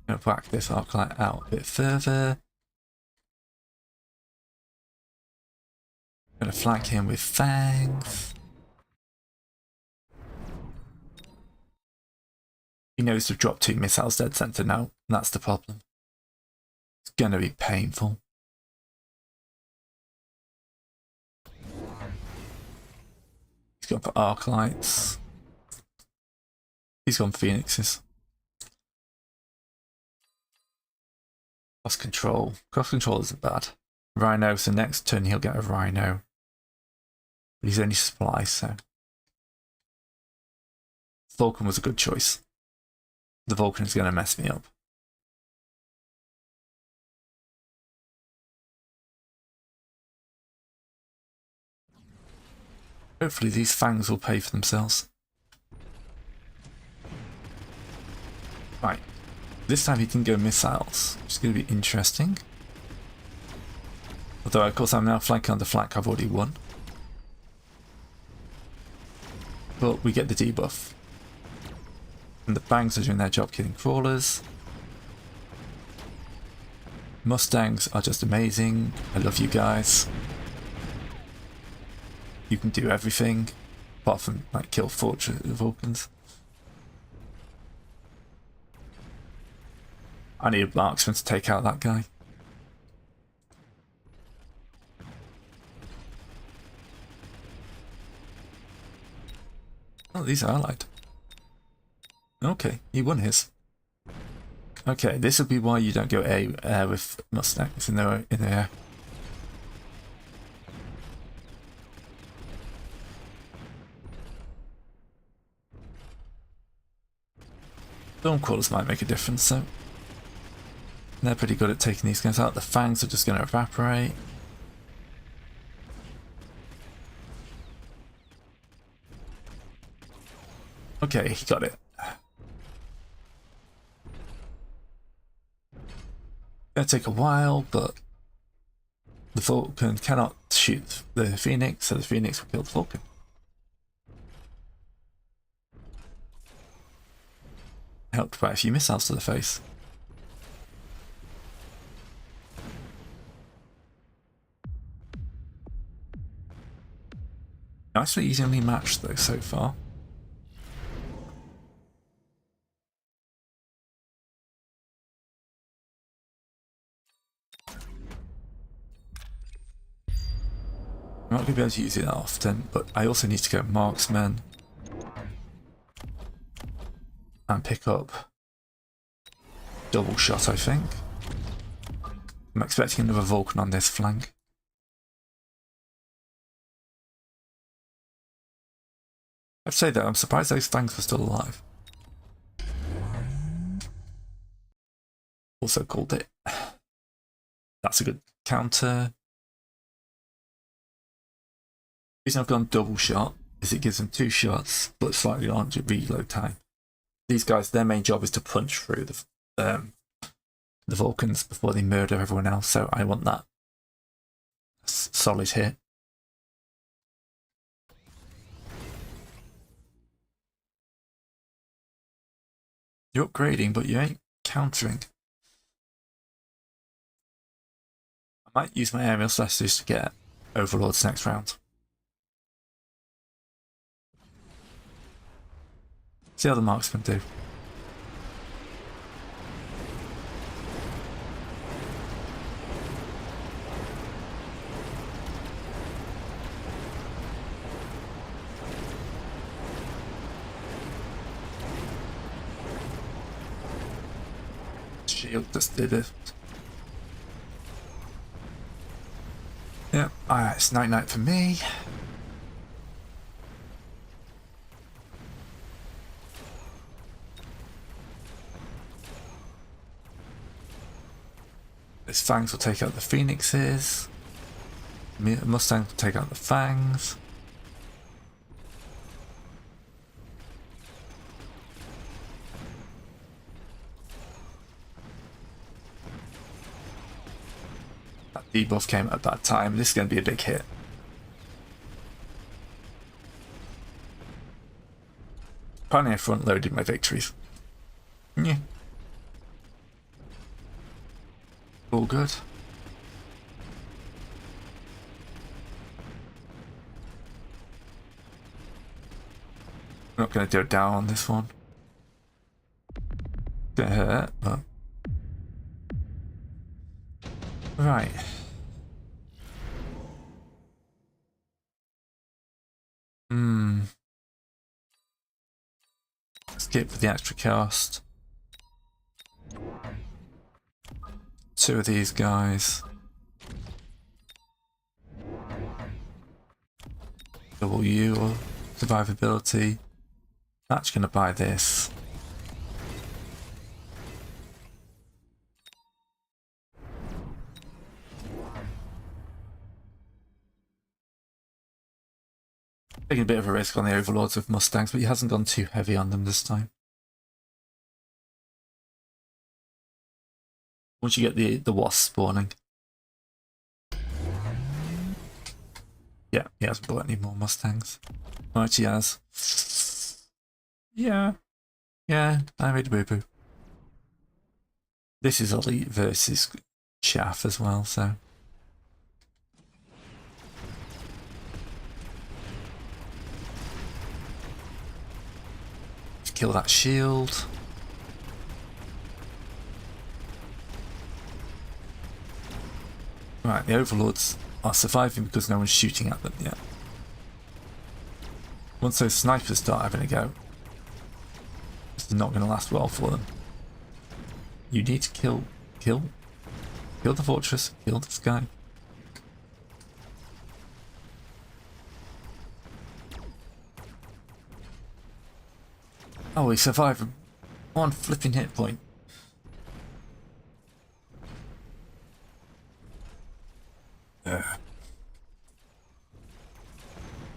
I'm going to whack this Arclight out a bit further. I'm going to flank him with Fangs. He knows to drop 2 missiles dead center now. That's the problem. It's going to be painful. He's gone for Arclights. He's gone for Phoenixes. Cross control. Cross control isn't bad. Rhino, so next turn he'll get a Rhino. But he's only supply, so. Vulcan was a good choice. The Vulcan is going to mess me up. Hopefully these Fangs will pay for themselves. Right. This time he can go missiles, which is going to be interesting. Although, of course, I'm now flanking on the flank I've already won. But we get the debuff. And the Fangs are doing their job killing crawlers. Mustangs are just amazing. I love you guys. You can do everything, apart from like kill Fortress Vulcans. I need a marksman to take out that guy. Oh, these are allied. Okay, he won his. Okay, this will be why you don't go air with Mustangs in the air. Stormcrawlers might make a difference, so they're pretty good at taking these guys out. The fangs are just going to evaporate. Okay, he got it. Gonna take a while, but the Vulcan cannot shoot the Phoenix, so the Phoenix will kill the Vulcan. Helped by a few missiles to the face. Nicely evenly matched though so far. I'm not going to be able to use it that often, but I also need to go marksman and pick up double shot, I think. I'm expecting another Vulcan on this flank. I'd say that I'm surprised those fangs were still alive. Also called it. That's a good counter. The reason I've gone double shot is it gives them 2 shots, but slightly larger reload time. These guys, their main job is to punch through the Vulcans before they murder everyone else, so I want that solid hit. You're upgrading, but you ain't countering. I might use my aerial slashes to get Overlords next round. See how the marksmen do. Shield just did it. Yep, it's night-night for me. This Fangs will take out the Phoenixes. Mustang will take out the Fangs. That debuff came at that time. This is going to be a big hit. Apparently I front-loaded my victories. Yeah. All good. I'm not going to do it down on this one. Gonna hurt, but... Right. Skip for the extra cast. 2 of these guys. Double U or survivability. That's gonna buy this. Taking a bit of a risk on the Overlords with Mustangs, but he hasn't gone too heavy on them this time. Once you get the Wasp spawning. Yeah, he hasn't bought any more Mustangs. Right, he has. Yeah. Yeah, I made a boo-boo. This is Elite versus Chaff as well, so... Kill that shield. Right, the Overlords are surviving because no one's shooting at them yet. Once those snipers start having a go, it's not going to last well for them. You need to kill the fortress, kill this guy. Oh, he survived One flipping hit point.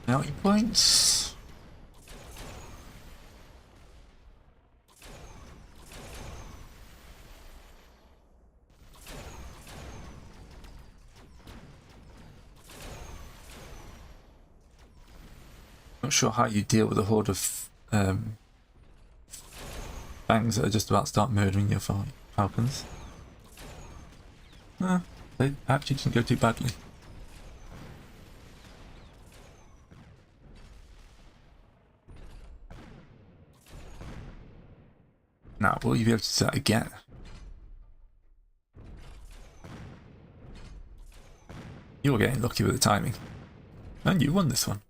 Melting points. Not sure how you deal with a horde of fangs that are just about to start murdering your falcons. They actually didn't go too badly. Now, will you be able to do that again? You're getting lucky with the timing. And you won this one.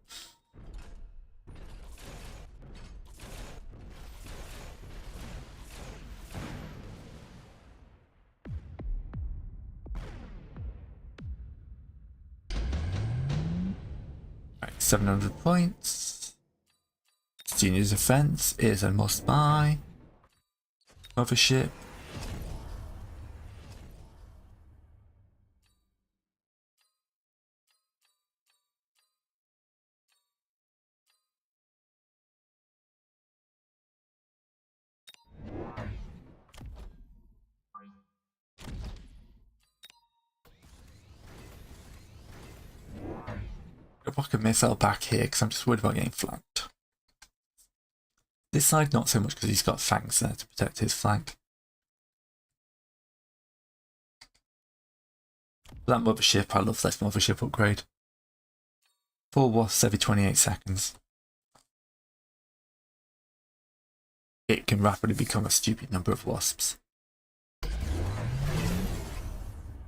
Right, 700 points. Senior defense is a must buy. Other ship. I'll block a missile back here because I'm just worried about getting flanked. This side not so much because he's got fangs there to protect his flank. That mothership, I love this mothership upgrade. 4 wasps every 28 seconds. It can rapidly become a stupid number of wasps.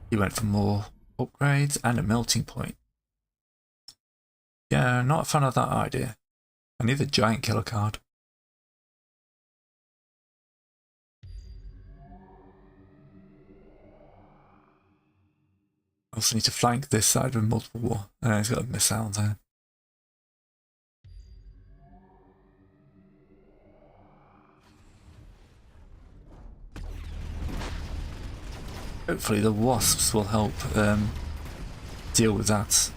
He went for more upgrades and a melting point. Yeah, not a fan of that idea. I need the giant killer card. I also need to flank this side with multiple war. He's got a missile there. Hopefully the wasps will help deal with that.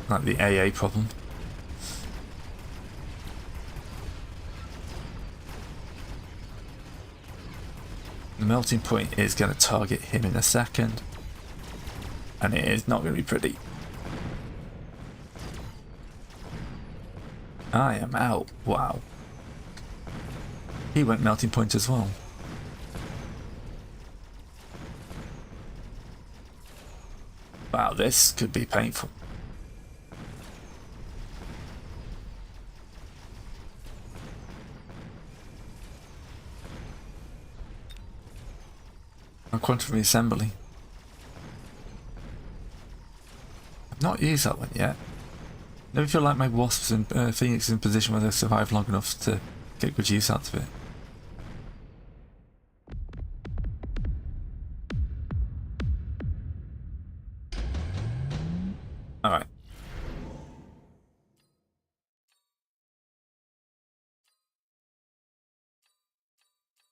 Like the AA problem. The melting point is going to target him in a second. And it is not going to be pretty. I am out. Wow. He went melting point as well. Wow, this could be painful. A quantum reassembly. I've not used that one yet. Never feel like my wasps and phoenix in position where they've survived long enough to get good use out of it. Alright.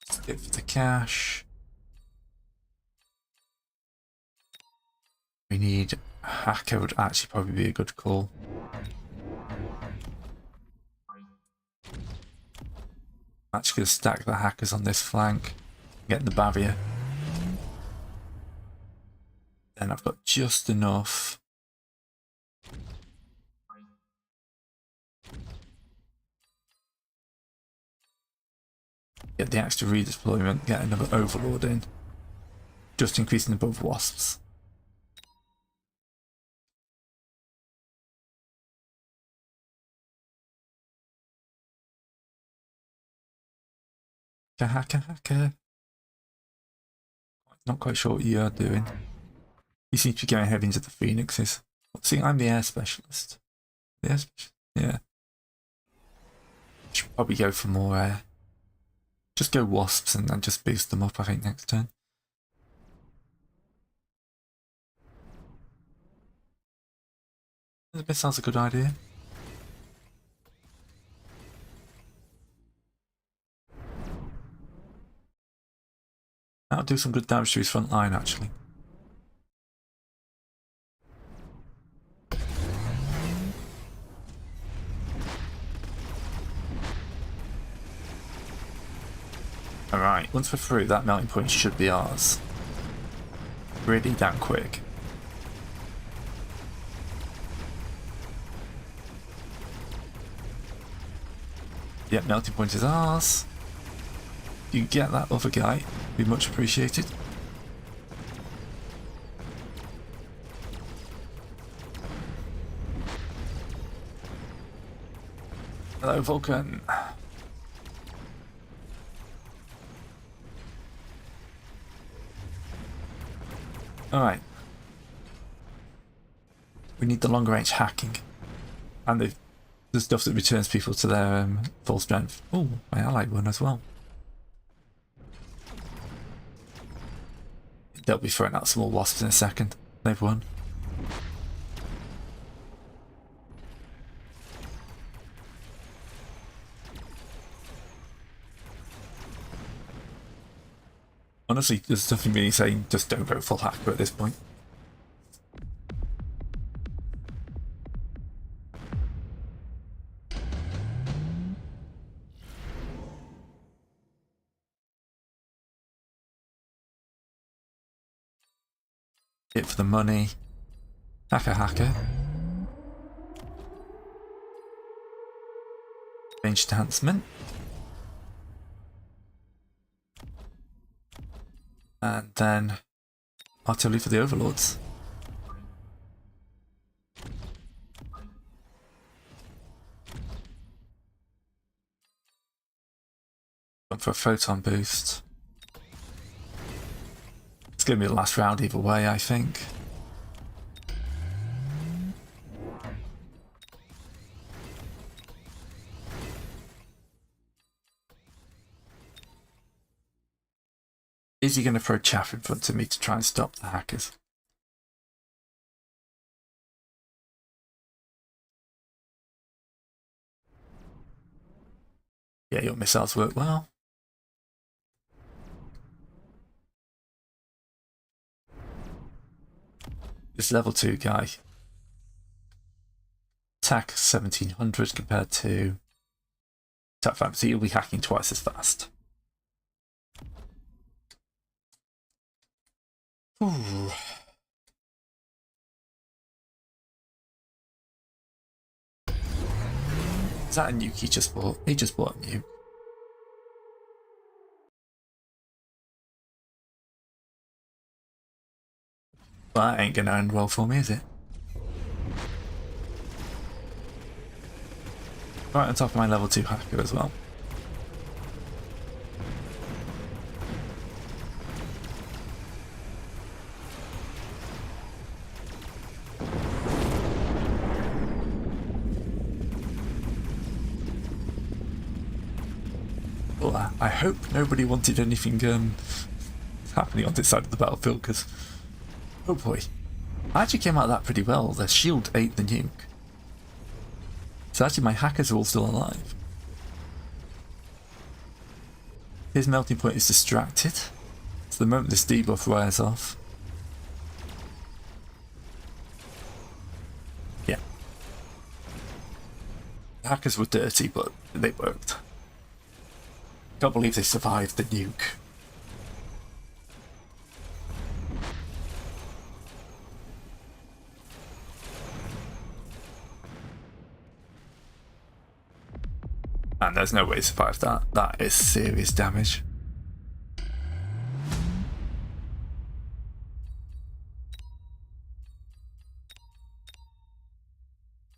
Skip for the cash. We need a hacker would actually probably be a good call. I'm actually going to stack the hackers on this flank, get the barrier. Then I've got just enough. Get the extra redeployment, get another overlord in. Just increasing the number of wasps. Hacker. Not quite sure what you are doing. You seem to be going heavy into the phoenixes. See, I'm the air specialist. The air specialist? Yeah. Should probably go for more air. Just go wasps and then just boost them up, I think, next turn. This sounds a good idea. might do some good damage to his front line, actually. Alright, once we're through, that melting point should be ours. Really damn quick. Yep, melting point is ours. If you get that other guy, it'd be much appreciated. Hello, Vulcan. Alright. We need the longer range hacking. And the stuff that returns people to their full strength. Oh, my ally won as well. They'll be throwing out small wasps in a second. They've won. Honestly, there's nothing really saying just don't go full hacker at this point. It for the money. Hacker, hacker. Ranged enhancement. And then artillery for the overlords. Going for a photon boost. It's going to be the last round either way, I think. Is he going to throw chaff in front of me to try and stop the hackers? Yeah, your missiles work well. This level 2 guy. Attack 1700 compared to attack 5, so you'll be hacking twice as fast. Ooh. Is that a nuke he just bought? He just bought a nuke. Well, that ain't gonna end well for me, is it? Right on top of my level 2 hacker as well. Well, I hope nobody wanted anything happening on this side of the battlefield, because oh boy, I actually came out of that pretty well. Their shield ate the nuke. So actually my hackers are all still alive. His melting point is distracted. So the moment this debuff wears off. Yeah. The hackers were dirty, but they worked. Can't believe they survived the nuke. And there's no way to survive that. That is serious damage.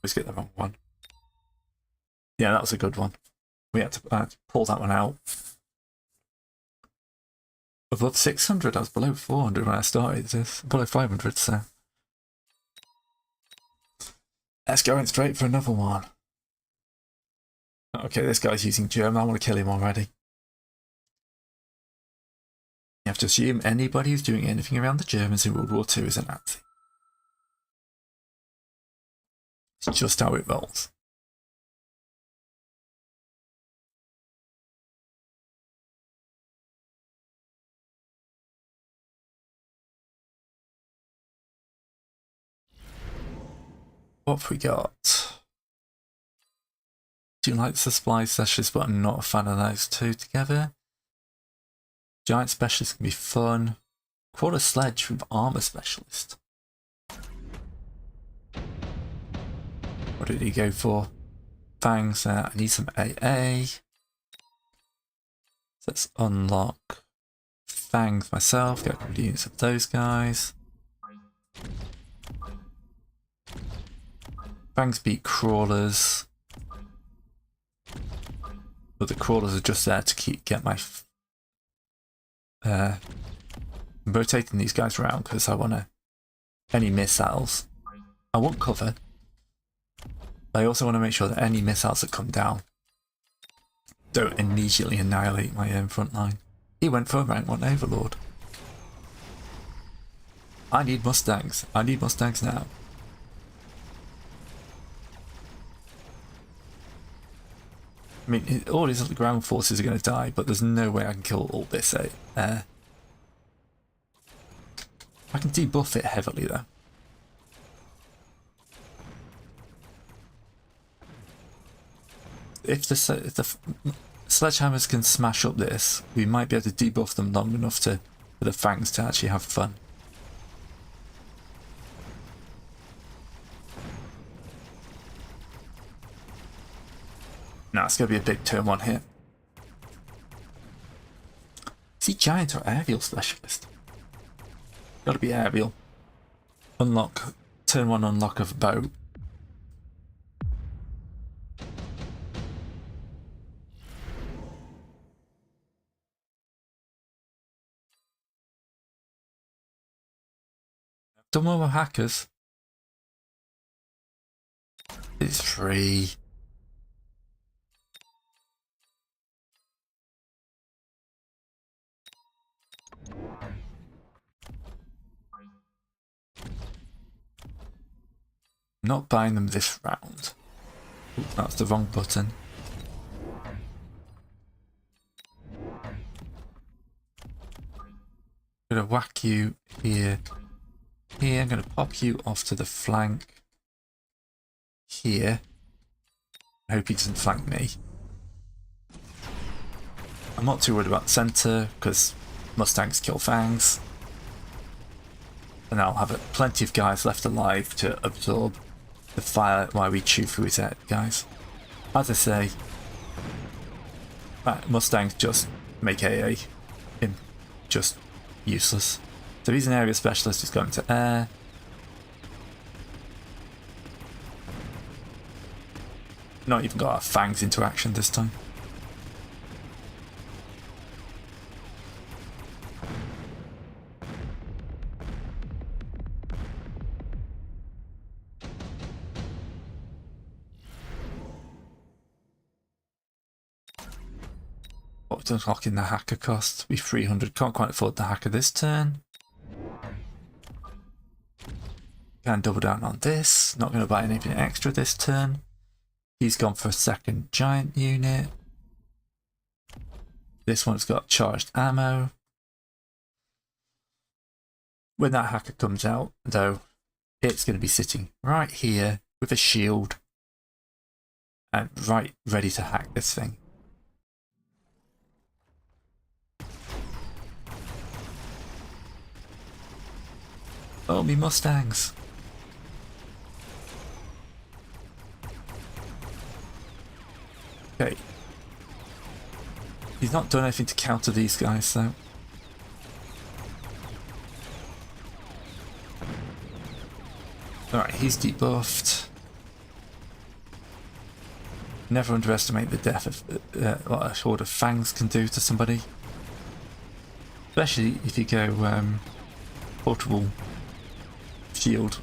Always get the wrong one. Yeah, that was a good one. We had to pull that one out. Above 600, I was below 400 when I started this. Below 500, so. Let's go in straight for another one. Okay, this guy's using German. I want to kill him already. You have to assume anybody who's doing anything around the Germans in World War II is a Nazi. It's just how it rolls. What have we got? Do you like the supply specialist, but I'm not a fan of those two together. Giant specialist can be fun. Quarter sledge with armor specialist. What did he go for? Fangs. I need some AA. So let's unlock Fangs myself. Get a couple of units of those guys. Fangs beat crawlers. But the crawlers are just there to get my rotating these guys around because I want any missiles. I want cover. But I also want to make sure that any missiles that come down don't immediately annihilate my own front line. He went for a rank 1 overlord. I need Mustangs. I need Mustangs now. I mean, all his ground forces are going to die, but there's no way I can kill all this air. I can debuff it heavily though. If the sledgehammers can smash up this, we might be able to debuff them long enough for the fangs to actually have fun. Nah, it's going to be a big turn 1 hit. Is he giant or aerial specialist? Gotta be aerial. Unlock, turn 1 unlock of boat. Done well with hackers. It's free. Not buying them this round. Ooh, that's the wrong button. I'm gonna whack you here. Here, I'm gonna pop you off to the flank. Here. I hope he doesn't flank me. I'm not too worried about the centre because Mustangs kill fangs. And I'll have plenty of guys left alive to absorb the fire while we chew through his head, guys. As I say, Mustangs just make AA him just useless. So he's an area specialist who's going to air. Not even got a fangs interaction this time. What's unlocking the hacker cost? Be 300. Can't quite afford the hacker this turn. Can double down on this. Not going to buy anything extra this turn. He's gone for a second giant unit. This one's got charged ammo. When that hacker comes out, though, it's going to be sitting right here with a shield and right ready to hack this thing. Oh, me Mustangs. Okay. He's not done anything to counter these guys, though. Alright, he's debuffed. Never underestimate the death of what a horde of fangs can do to somebody. Especially if you go portable shield.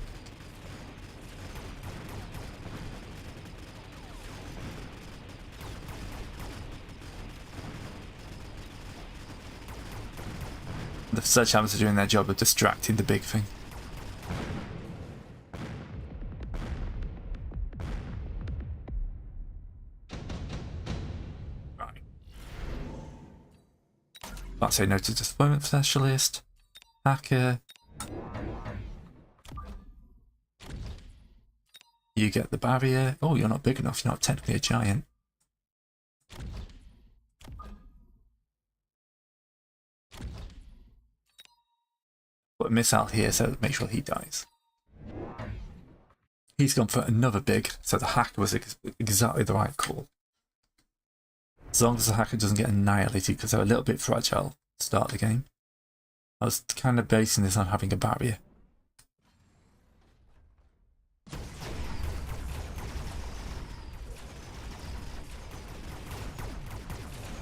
The sledgehammers are doing their job of distracting the big thing. Right. Can't say no to deployment specialist. Hacker. You get the barrier. Oh, you're not big enough. You're not technically a giant. Put a missile here so make sure he dies. He's gone for another big, so the hacker was exactly the right call. As long as the hacker doesn't get annihilated, because they're a little bit fragile to start the game. I was kind of basing this on having a barrier.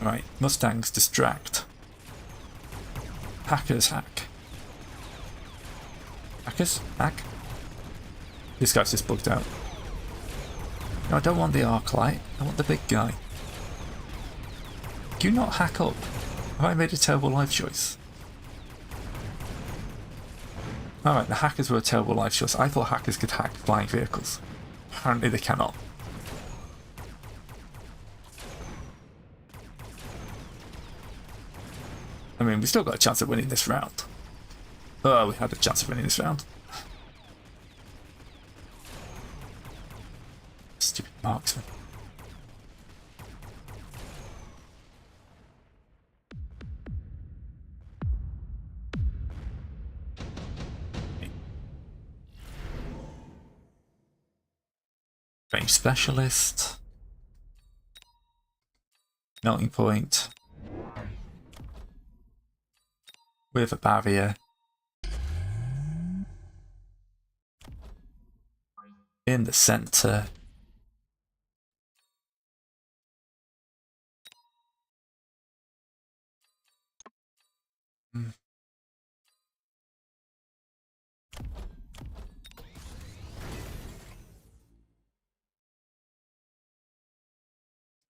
Right, Mustangs distract. Hackers hack. Hackers hack. This guy's just bugged out. No, I don't want the arc light. I want the big guy. Do you not hack up? Have I made a terrible life choice? Alright, the hackers were a terrible life choice. I thought hackers could hack flying vehicles. Apparently they cannot. I mean, we still got a chance of winning this round. Oh, we had a chance of winning this round. Stupid marksman. Range specialist. Melting point. With a barrier. In the center.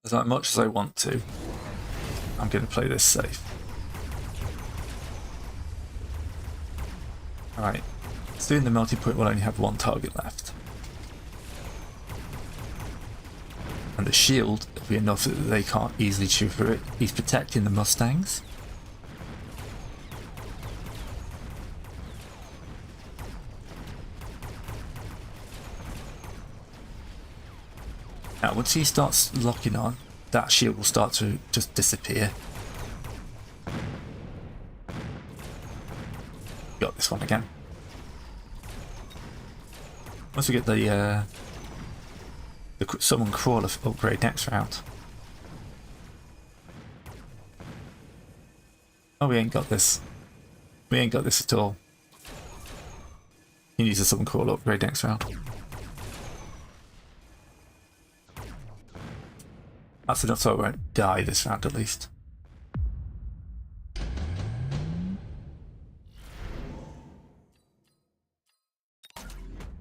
As much as I want to, I'm going to play this safe. Alright, soon the melting point will only have one target left. And the shield will be enough that they can't easily shoot through it. He's protecting the Mustangs. Now, once he starts locking on, that shield will start to just disappear. Got this one again. Once we get the summon crawler upgrade next round. Oh, we ain't got this. We ain't got this at all. He needs a summon crawler upgrade next round. That's enough so I won't die this round at least.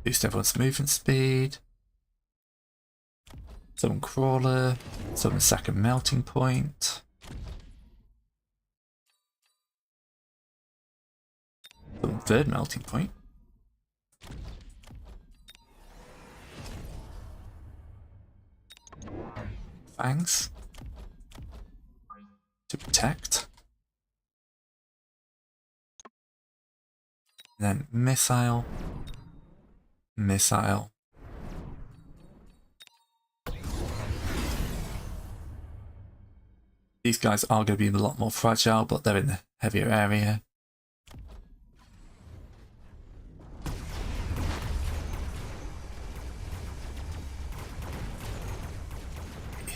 Boost everyone's movement speed. Summon crawler. Summon second melting point. Summon third melting point. Fangs to protect, and then missile, missile. These guys are going to be a lot more fragile, but they're in the heavier area.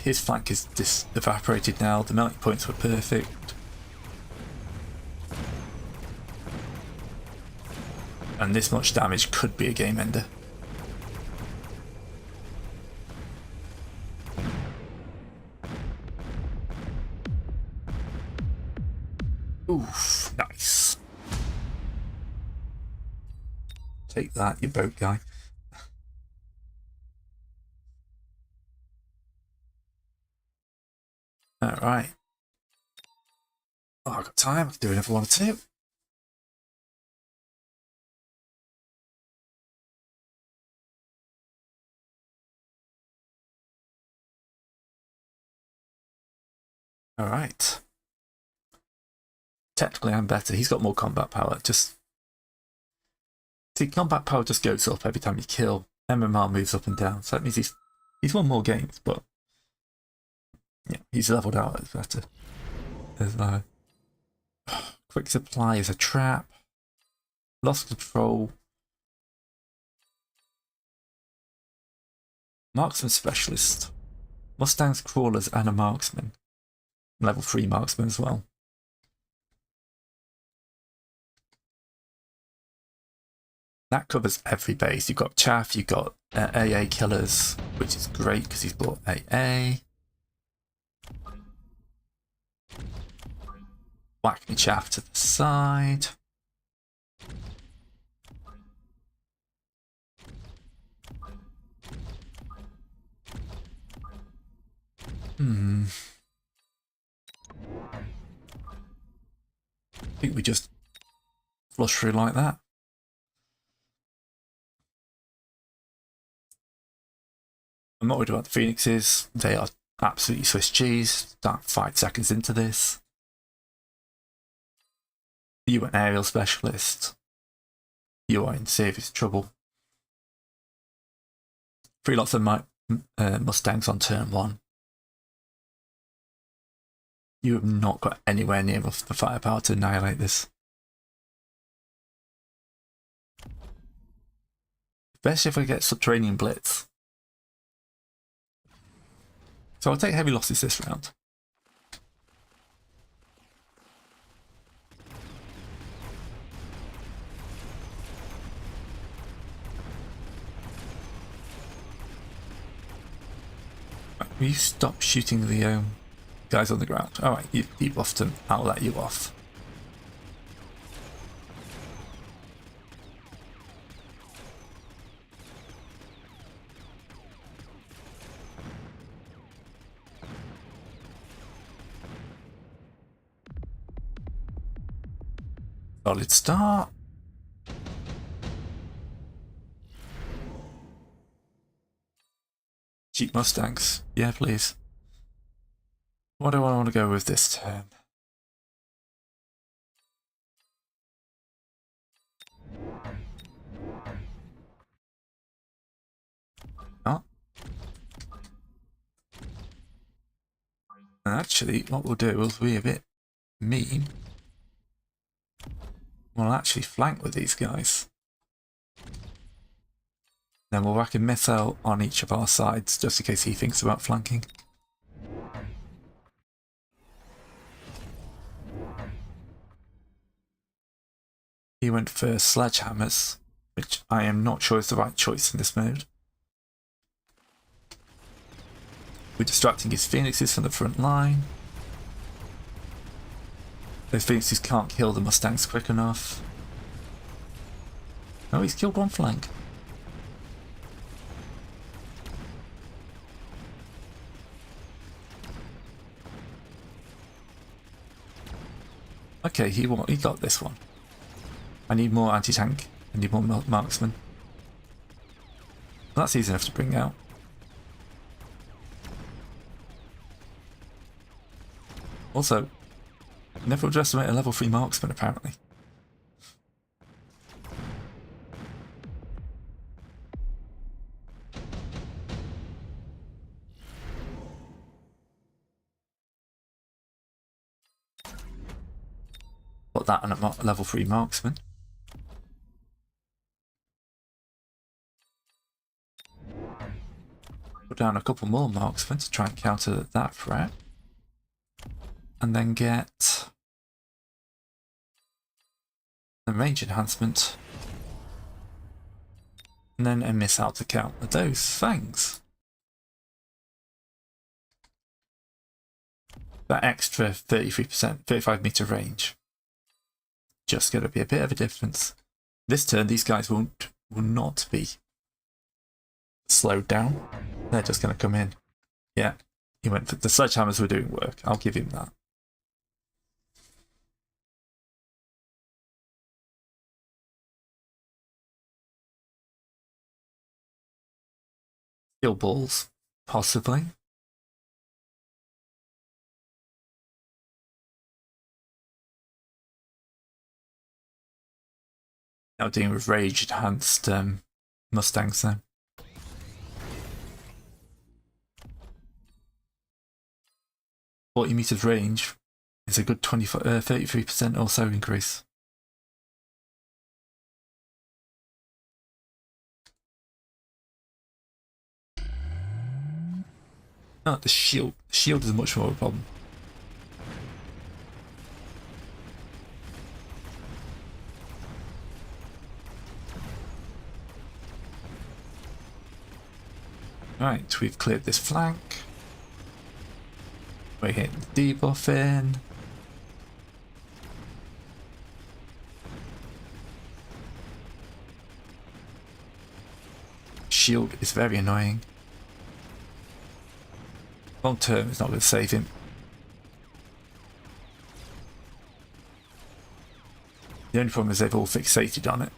His flank is evaporated now. The melting points were perfect. And this much damage could be a game ender. Oof, nice. Take that, you boat guy. Alright. Oh, I've got time. I can do another one or two. Alright. Technically, I'm better. He's got more combat power. See, combat power just goes up every time you kill MMR moves up and down, so that means he's won more games, but yeah, he's leveled out. It's better. There's no quick supply is a trap. Lost control. Marksman specialist. Mustangs, crawlers, and a marksman. Level 3 marksman as well. That covers every base. You've got chaff, you've got AA killers, which is great because he's bought AA. Whack me chaff to the side. I think we just flush through like that. I'm not worried about the Phoenixes. They are absolutely Swiss cheese. About 5 seconds into this. You an aerial specialist. You are in serious trouble. 3 lots of Mustangs on turn 1. You have not got anywhere near enough the firepower to annihilate this. Especially if I get Subterranean Blitz. So I'll take heavy losses this round. Will you stop shooting the guys on the ground? Alright, you debuffed them. I'll let you off. Solid start. Cheap Mustangs. Yeah, please. What do I want to go with this turn? Oh. And actually, what we'll do is be a bit mean. We'll actually flank with these guys. Then we'll whack a missile on each of our sides, just in case he thinks about flanking. He went for sledgehammers, which I am not sure is the right choice in this mode. We're distracting his Phoenixes from the front line. Those Phoenixes can't kill the Mustangs quick enough. Oh, he's killed one flank. Okay, he got this one. I need more anti-tank. I need more marksmen. That's easy enough to bring out. Also, never underestimate a level 3 marksman, apparently. Put that on a level 3 marksman. Put down a couple more marksmen to try and counter that threat. And then get a range enhancement. And then a missile to counter those fangs. That extra 33%, 35 meter range. Just going to be a bit of a difference. This turn, these guys will not be slowed down. They're just going to come in. Yeah, he went for the sledgehammers were doing work. I'll give him that. Steel balls, possibly. Now dealing with rage enhanced Mustangs then. 40 meters range is a good 33% or so increase. Oh, the shield. The shield is much more of a problem. Right, we've cleared this flank. We're hitting the debuff in. Shield is very annoying. Long term, it's not going to save him. The only problem is they've all fixated on it.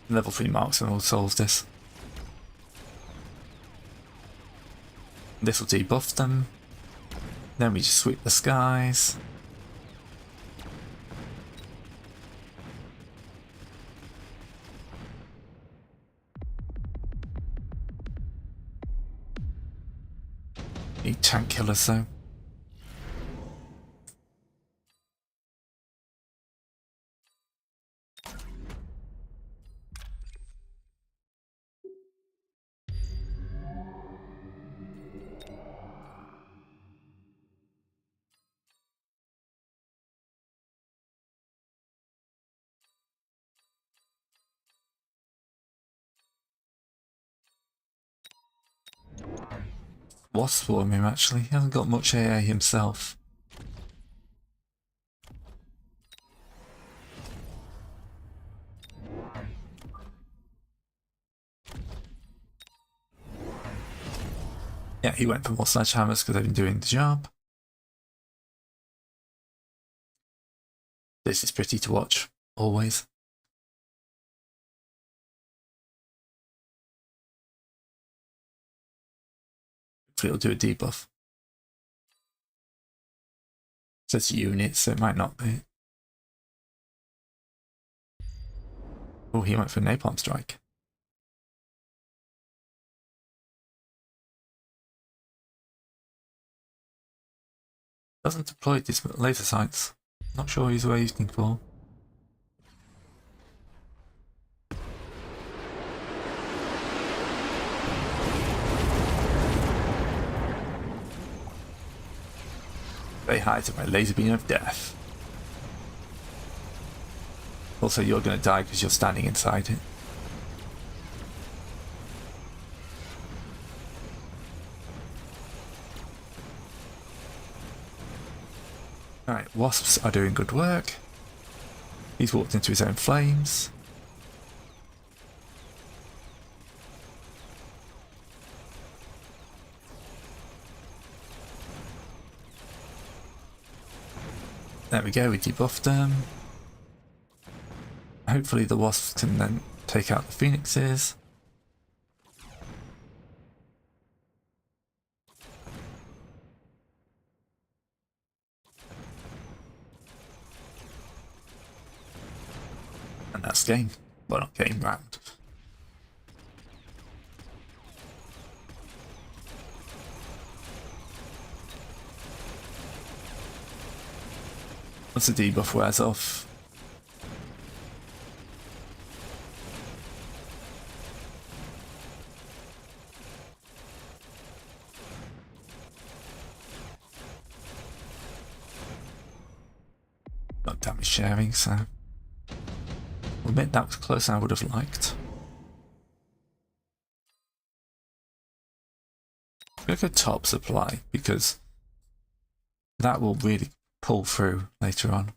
Level 3 marksman will solve this. This will debuff them. Then we just sweep the skies. Need tank killers though. Wasp swarm him actually. He hasn't got much AA himself. Yeah, he went for more sledgehammers because they've been doing the job. This is pretty to watch, always. Hopefully it'll do a debuff. It says units, so it might not be. Oh, he went for napalm strike. Doesn't deploy these laser sights. Not sure he's waiting for. Say hi to my laser beam of death. Also, you're going to die because you're standing inside it. Alright, wasps are doing good work. He's walked into his own flames. There we go, we debuffed them. Hopefully the wasps can then take out the phoenixes. And that's game. Well, not game, round. Once the debuff wears off, not damage sharing, so I'll admit that was closer than I would have liked. I'm going to go top supply because that will really pull through later on.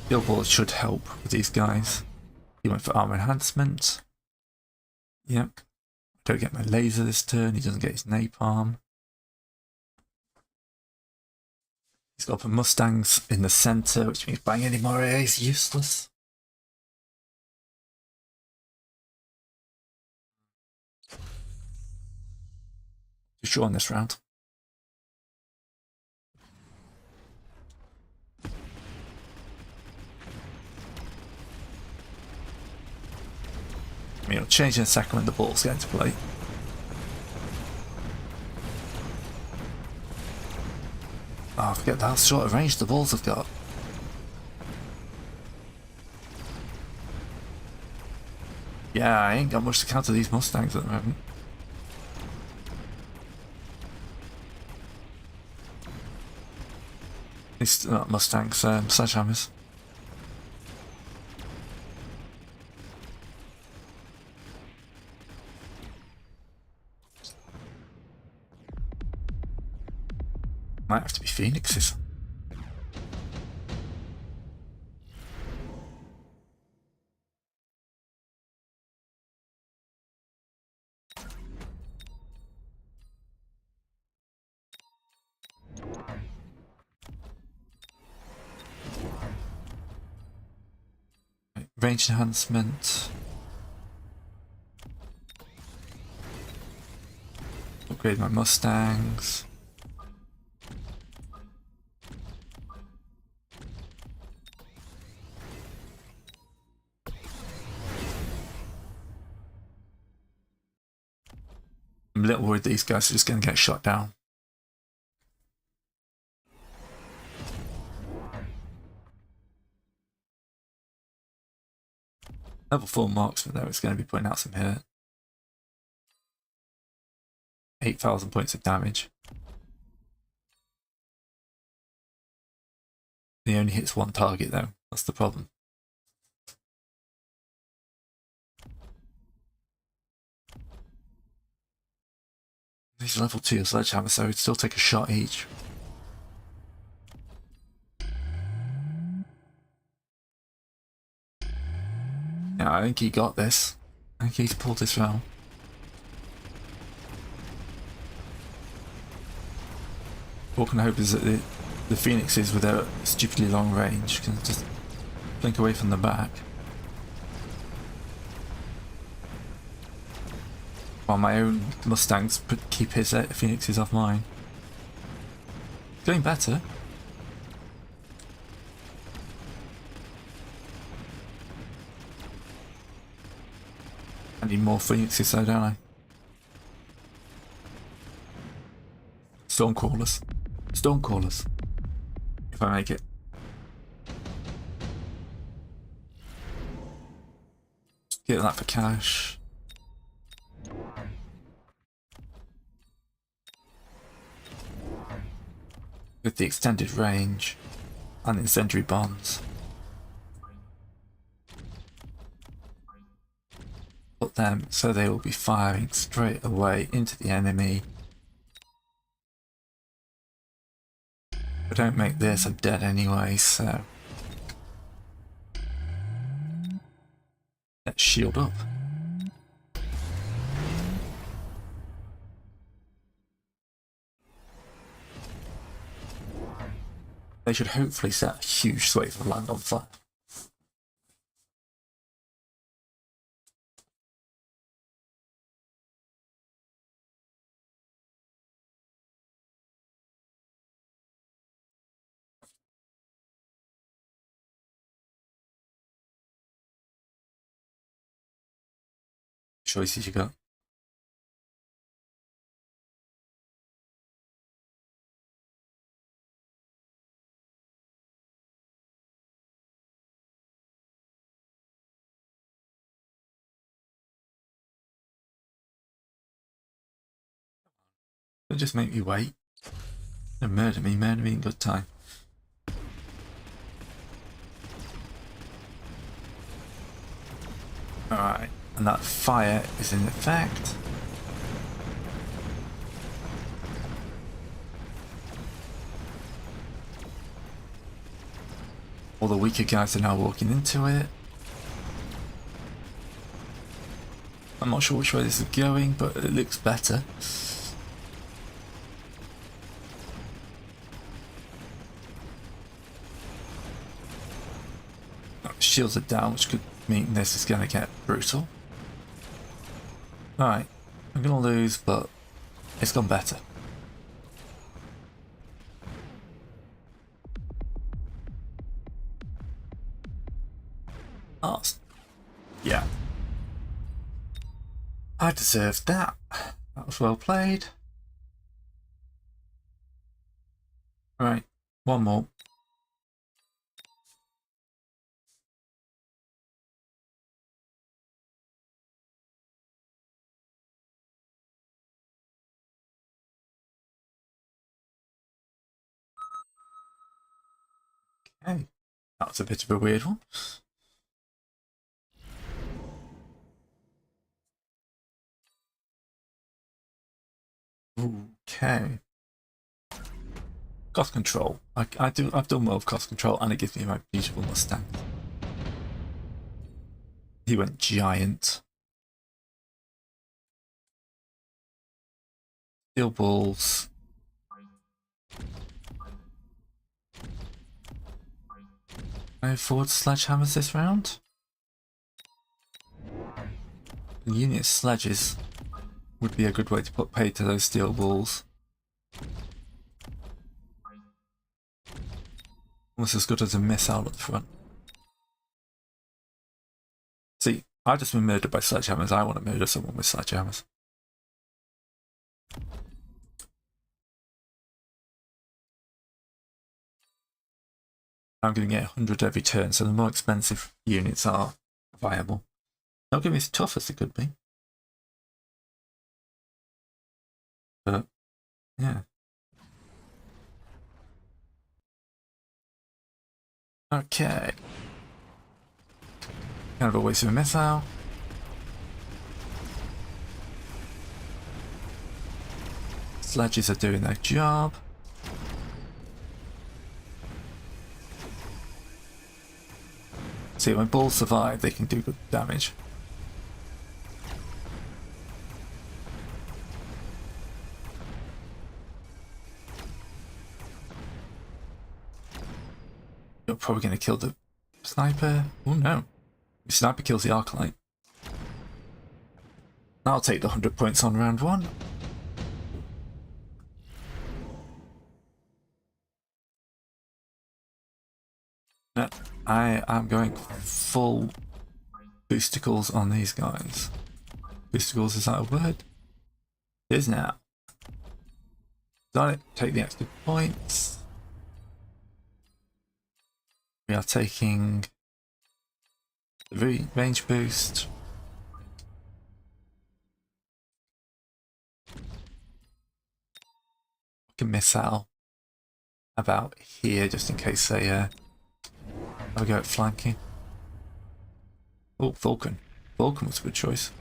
Field Ball should help with these guys. He went for armor enhancement. Yep. Don't get my laser this turn. He doesn't get his napalm. He's got the Mustangs in the centre, which means buying any more AA is useless. Too sure on this round. I mean, it'll change in a second when the balls get into play. Oh, forget how short of range the balls have got. Yeah, I ain't got much to counter these Mustangs at the moment. These not Mustangs, sledgehammers. Might have to be Phoenixes. Range enhancement. Upgrade my Mustangs. I'm a little worried these guys are just going to get shot down. Level 4 marksman though, it's going to be putting out some hit. 8,000 points of damage. He only hits one target though, that's the problem. These are level 2 sledgehammer, so he'd still take a shot each. Yeah, I think he got this. I think he's pulled this round. All I can hope is that the Phoenixes with their stupidly long range can just blink away from the back. While my own Mustangs keep his Phoenixes off mine. Doing better. I need more Phoenixes though, don't I? Stormcrawlers. Stormcrawlers. If I make it. Get that for cash. With the extended range and incendiary bombs. Put them so they will be firing straight away into the enemy. If I don't make this, I'm dead anyway, so let's shield up. They should hopefully set a huge swathe of land on fire. Choices you got? They'll just make me wait. They'll murder me in good time. Alright, and that fire is in effect. All the weaker guys are now walking into it. I'm not sure which way this is going, but it looks better. shields are down, which could mean this is going to get brutal. Alright, I'm going to lose, but it's gone better. Oh, yeah. I deserved that. That was well played. Right, one more. Okay, that was a bit of a weird one. Okay. Cost control. I've done well with cost control, and it gives me my beautiful Mustang. He went giant. Steel balls. Can I afford sledgehammers this round? Unit sledges would be a good way to put pay to those steel balls. Almost as good as a missile at the front. See, I've just been murdered by sledgehammers. I want to murder someone with sledgehammers. I'm going to get 100 every turn, so the more expensive units are viable. Not going to be as tough as they could be. But, yeah. Okay. Kind of a waste of a missile. Sledges are doing their job. See, when balls survive, they can do good damage. You're probably going to kill the sniper. Oh no. The sniper kills the Arclight. I'll take the 100 points on round one. No, I am going full boosticles on these guys. Boosticles, is that a word? It is now. Done it. Take the extra points. We are taking the range boost. A missile about here just in case they have a go at flanking. Oh, Vulcan. Vulcan was a good choice.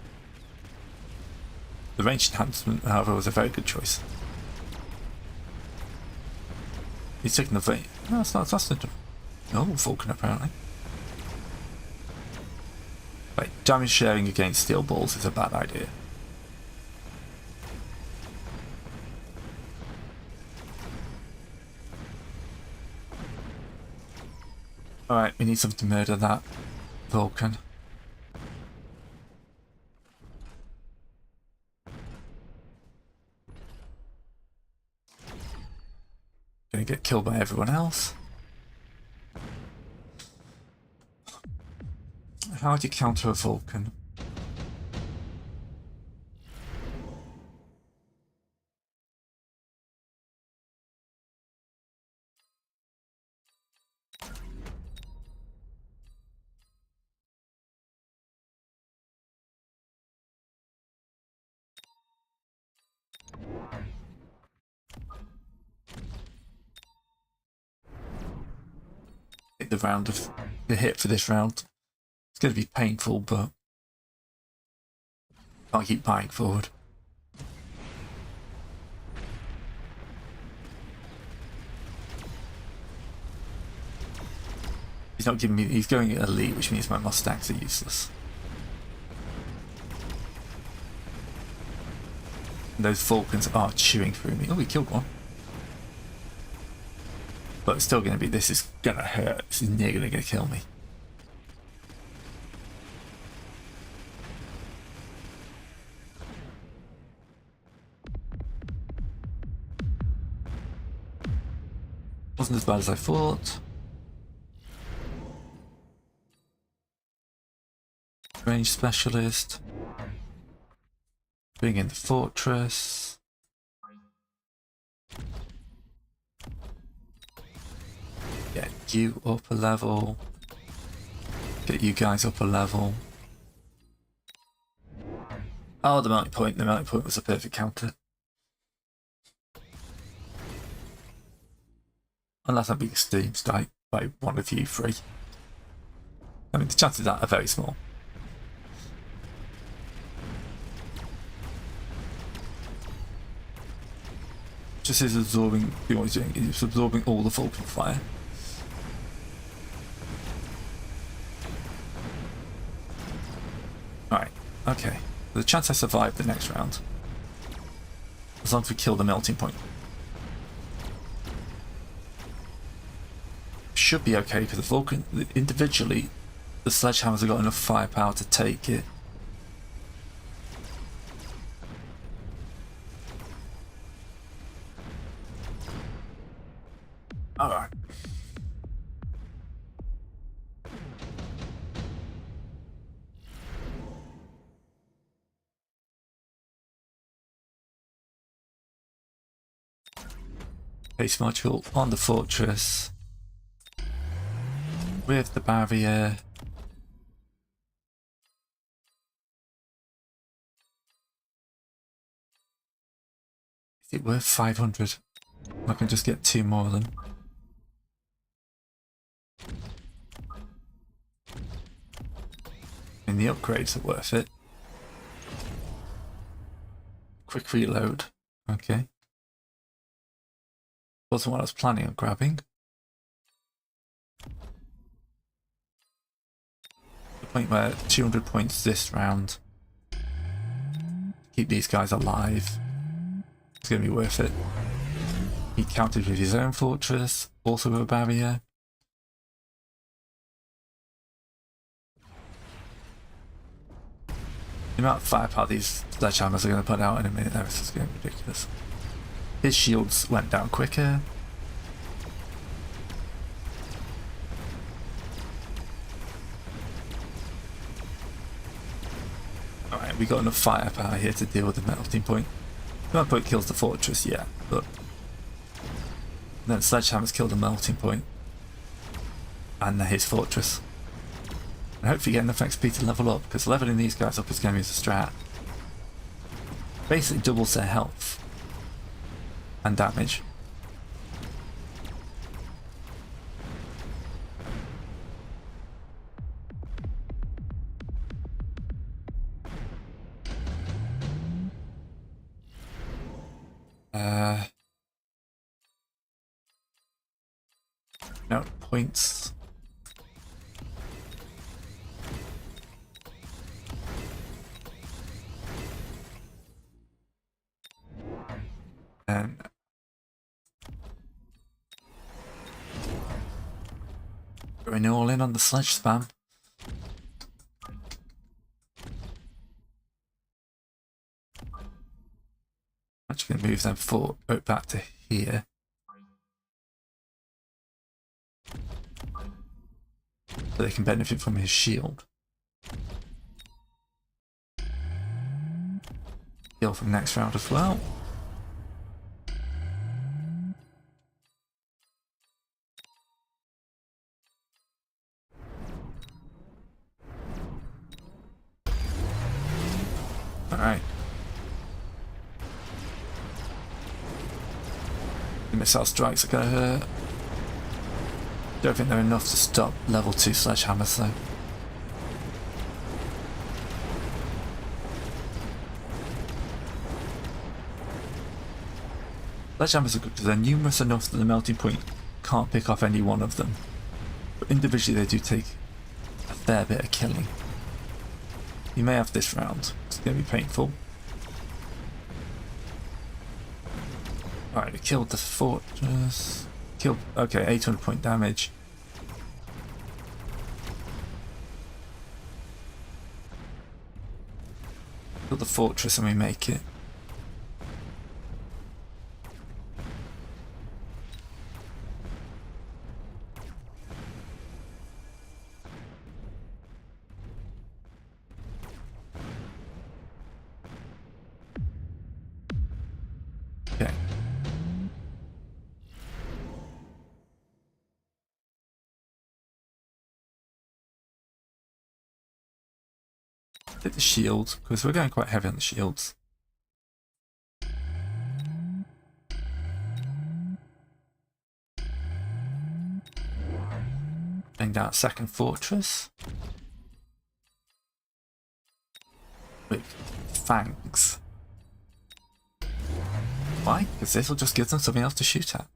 The range enhancement, however, was a very good choice. He's taking the vein. No, it's not. That's not. Oh, Vulcan apparently. Right, damage sharing against steel balls is a bad idea. Alright, we need something to murder that Vulcan. Gonna get killed by everyone else. How do you counter a Vulcan? Hit the round of the hit for this round. It's going to be painful, but I'll keep buying forward. He's not giving me. He's going elite, which means my Mustangs are useless. And those Vulcans are chewing through me. Oh, we killed one. But it's still going to be. This is going to hurt. This is nearly going to kill me. Wasn't as bad as I thought. Range specialist. Bring in the fortress. Get you up a level. Get you guys up a level. Oh, the melting point. The melting point was a perfect counter. Unless I'm being steamed by one of you three. I mean, the chances of that are very small. Just is absorbing, what he's doing, it's absorbing all the Vulcan fire. Alright, okay. There's a chance I survive the next round. As long as we kill the melting point. Should be okay, because the Vulcan, individually, the sledgehammers have got enough firepower to take it. Alright. Base module on the fortress. With the barrier. Is it worth 500? I can just get 2 more of them. And the upgrades are worth it. Quick reload. Okay. Wasn't what I was planning on grabbing. The point where 200 points this round. Keep these guys alive. It's going to be worth it. He countered with his own fortress, also with a barrier. The amount of firepower these sledgehammers are going to put out in a minute, this is going to be ridiculous. His shields went down quicker. Alright, we got enough firepower here to deal with the melting point. The melting point kills the fortress, yeah, but then sledgehammers kill the melting point and his fortress. And hopefully get enough XP to level up, because leveling these guys up is going to be a strat. Basically doubles their health and damage. No points. And going all in on the sledge spam. Actually going to move them back to here. So they can benefit from his shield. Heal from next round as well. Alright. The missile strikes are going to hurt. Don't think they're enough to stop level 2 sledgehammers though. Sledgehammers are good because they're numerous enough that the melting point can't pick off any one of them. But individually they do take a fair bit of killing. You may have this round. It's going to be painful. Alright, we killed the fortress. Killed, okay, 800 point damage. Kill the fortress and we make it. hit the shield, because we're going quite heavy on the shields. Bring down second fortress. With fangs. Why? Because this will just give them something else to shoot at.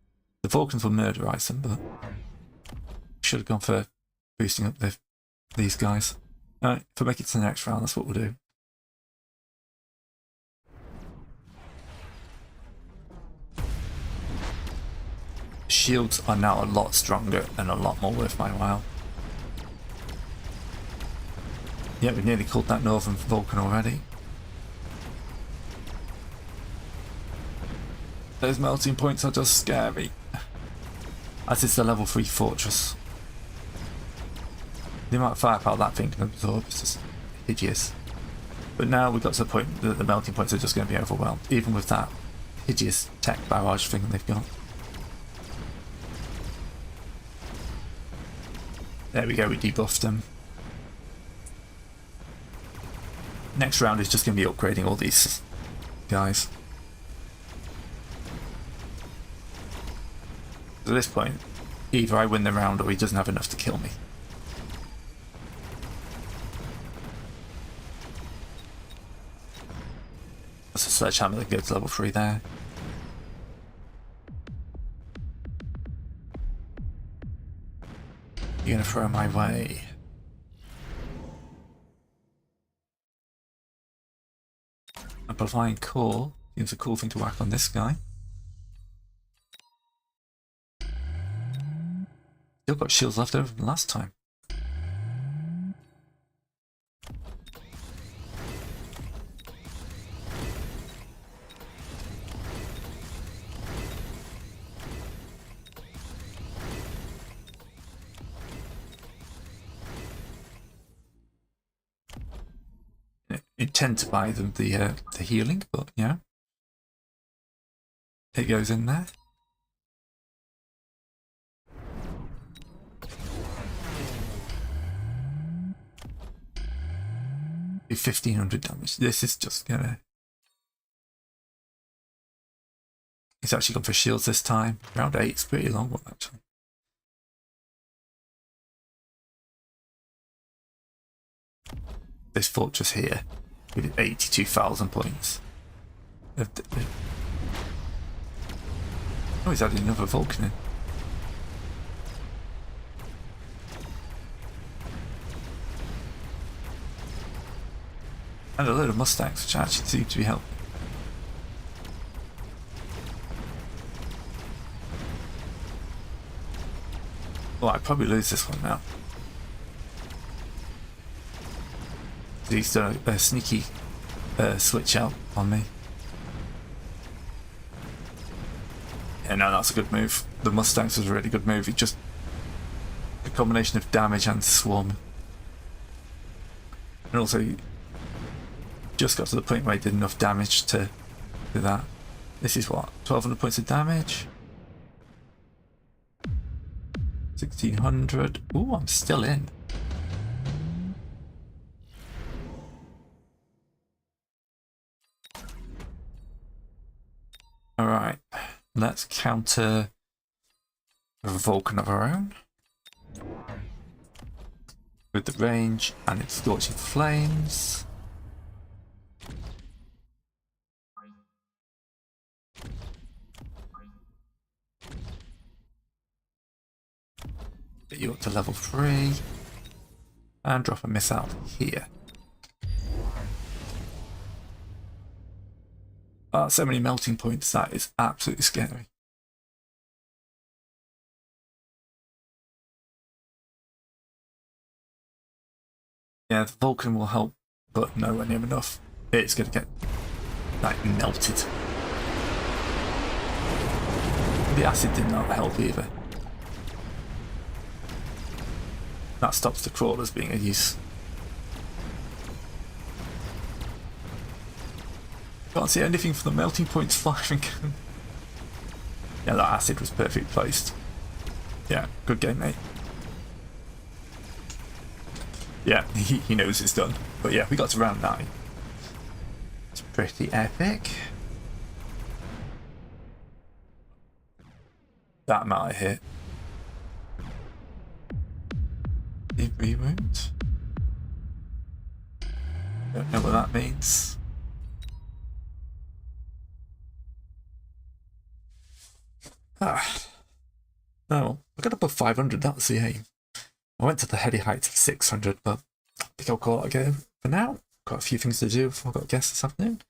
The Vulcans will murderize them, but should have gone for boosting up these guys. Alright, if we make it to the next round, that's what we'll do. Shields are now a lot stronger and a lot more worth my while. Yeah, we nearly called that Northern Vulcan already. Those melting points are just scary. As is the level 3 fortress. The amount of firepower that thing can absorb is just hideous. But now we've got to the point that the melting points are just going to be overwhelmed, even with that hideous tech barrage thing they've got. There we go, we debuffed them. Next round is just going to be upgrading all these guys. At this point, either I win the round or he doesn't have enough to kill me. That's a sledgehammer that goes to level 3 there. You're gonna throw my way. Amplifying core seems a cool thing to whack on this guy. Still got shields left over from last time. Intend to buy them the healing, but yeah, it goes in there. Do 1500 damage. This is just gonna. He's actually gone for shields this time. Round 8 is a pretty long one actually. This fortress here with 82,000 points. Oh, he's added another Vulcan in. And a load of Mustangs, which actually seem to be helping. Well, I'd probably lose this one now. He's done a sneaky switch out on me. Yeah, no, that's a good move. The Mustangs was a really good move. It just a combination of damage and swarm. And also, he just got to the point where he did enough damage to do that. This is what? 1200 points of damage? 1600. Ooh, I'm still in. Alright, let's counter a Vulcan of our own with the range and its scorching flames. Get you up to level 3 and drop a missile here. So many melting points, that is absolutely scary. Yeah, the Vulcan will help, but nowhere near enough. It's going to get, like, melted. The acid did not help either. That stops the crawlers being of use. Can't see anything for the melting points flying. Yeah, that acid was perfectly placed. Yeah, good game, mate. Yeah, he knows it's done. But yeah, we got to round 9. It's pretty epic. That might hit. Did rewound? Don't know what that means. Ah. Oh, I got above 500, that was the aim. I went to the heady heights of 600, but I think I'll call it a go for now. Got a few things to do before I've got guests this afternoon.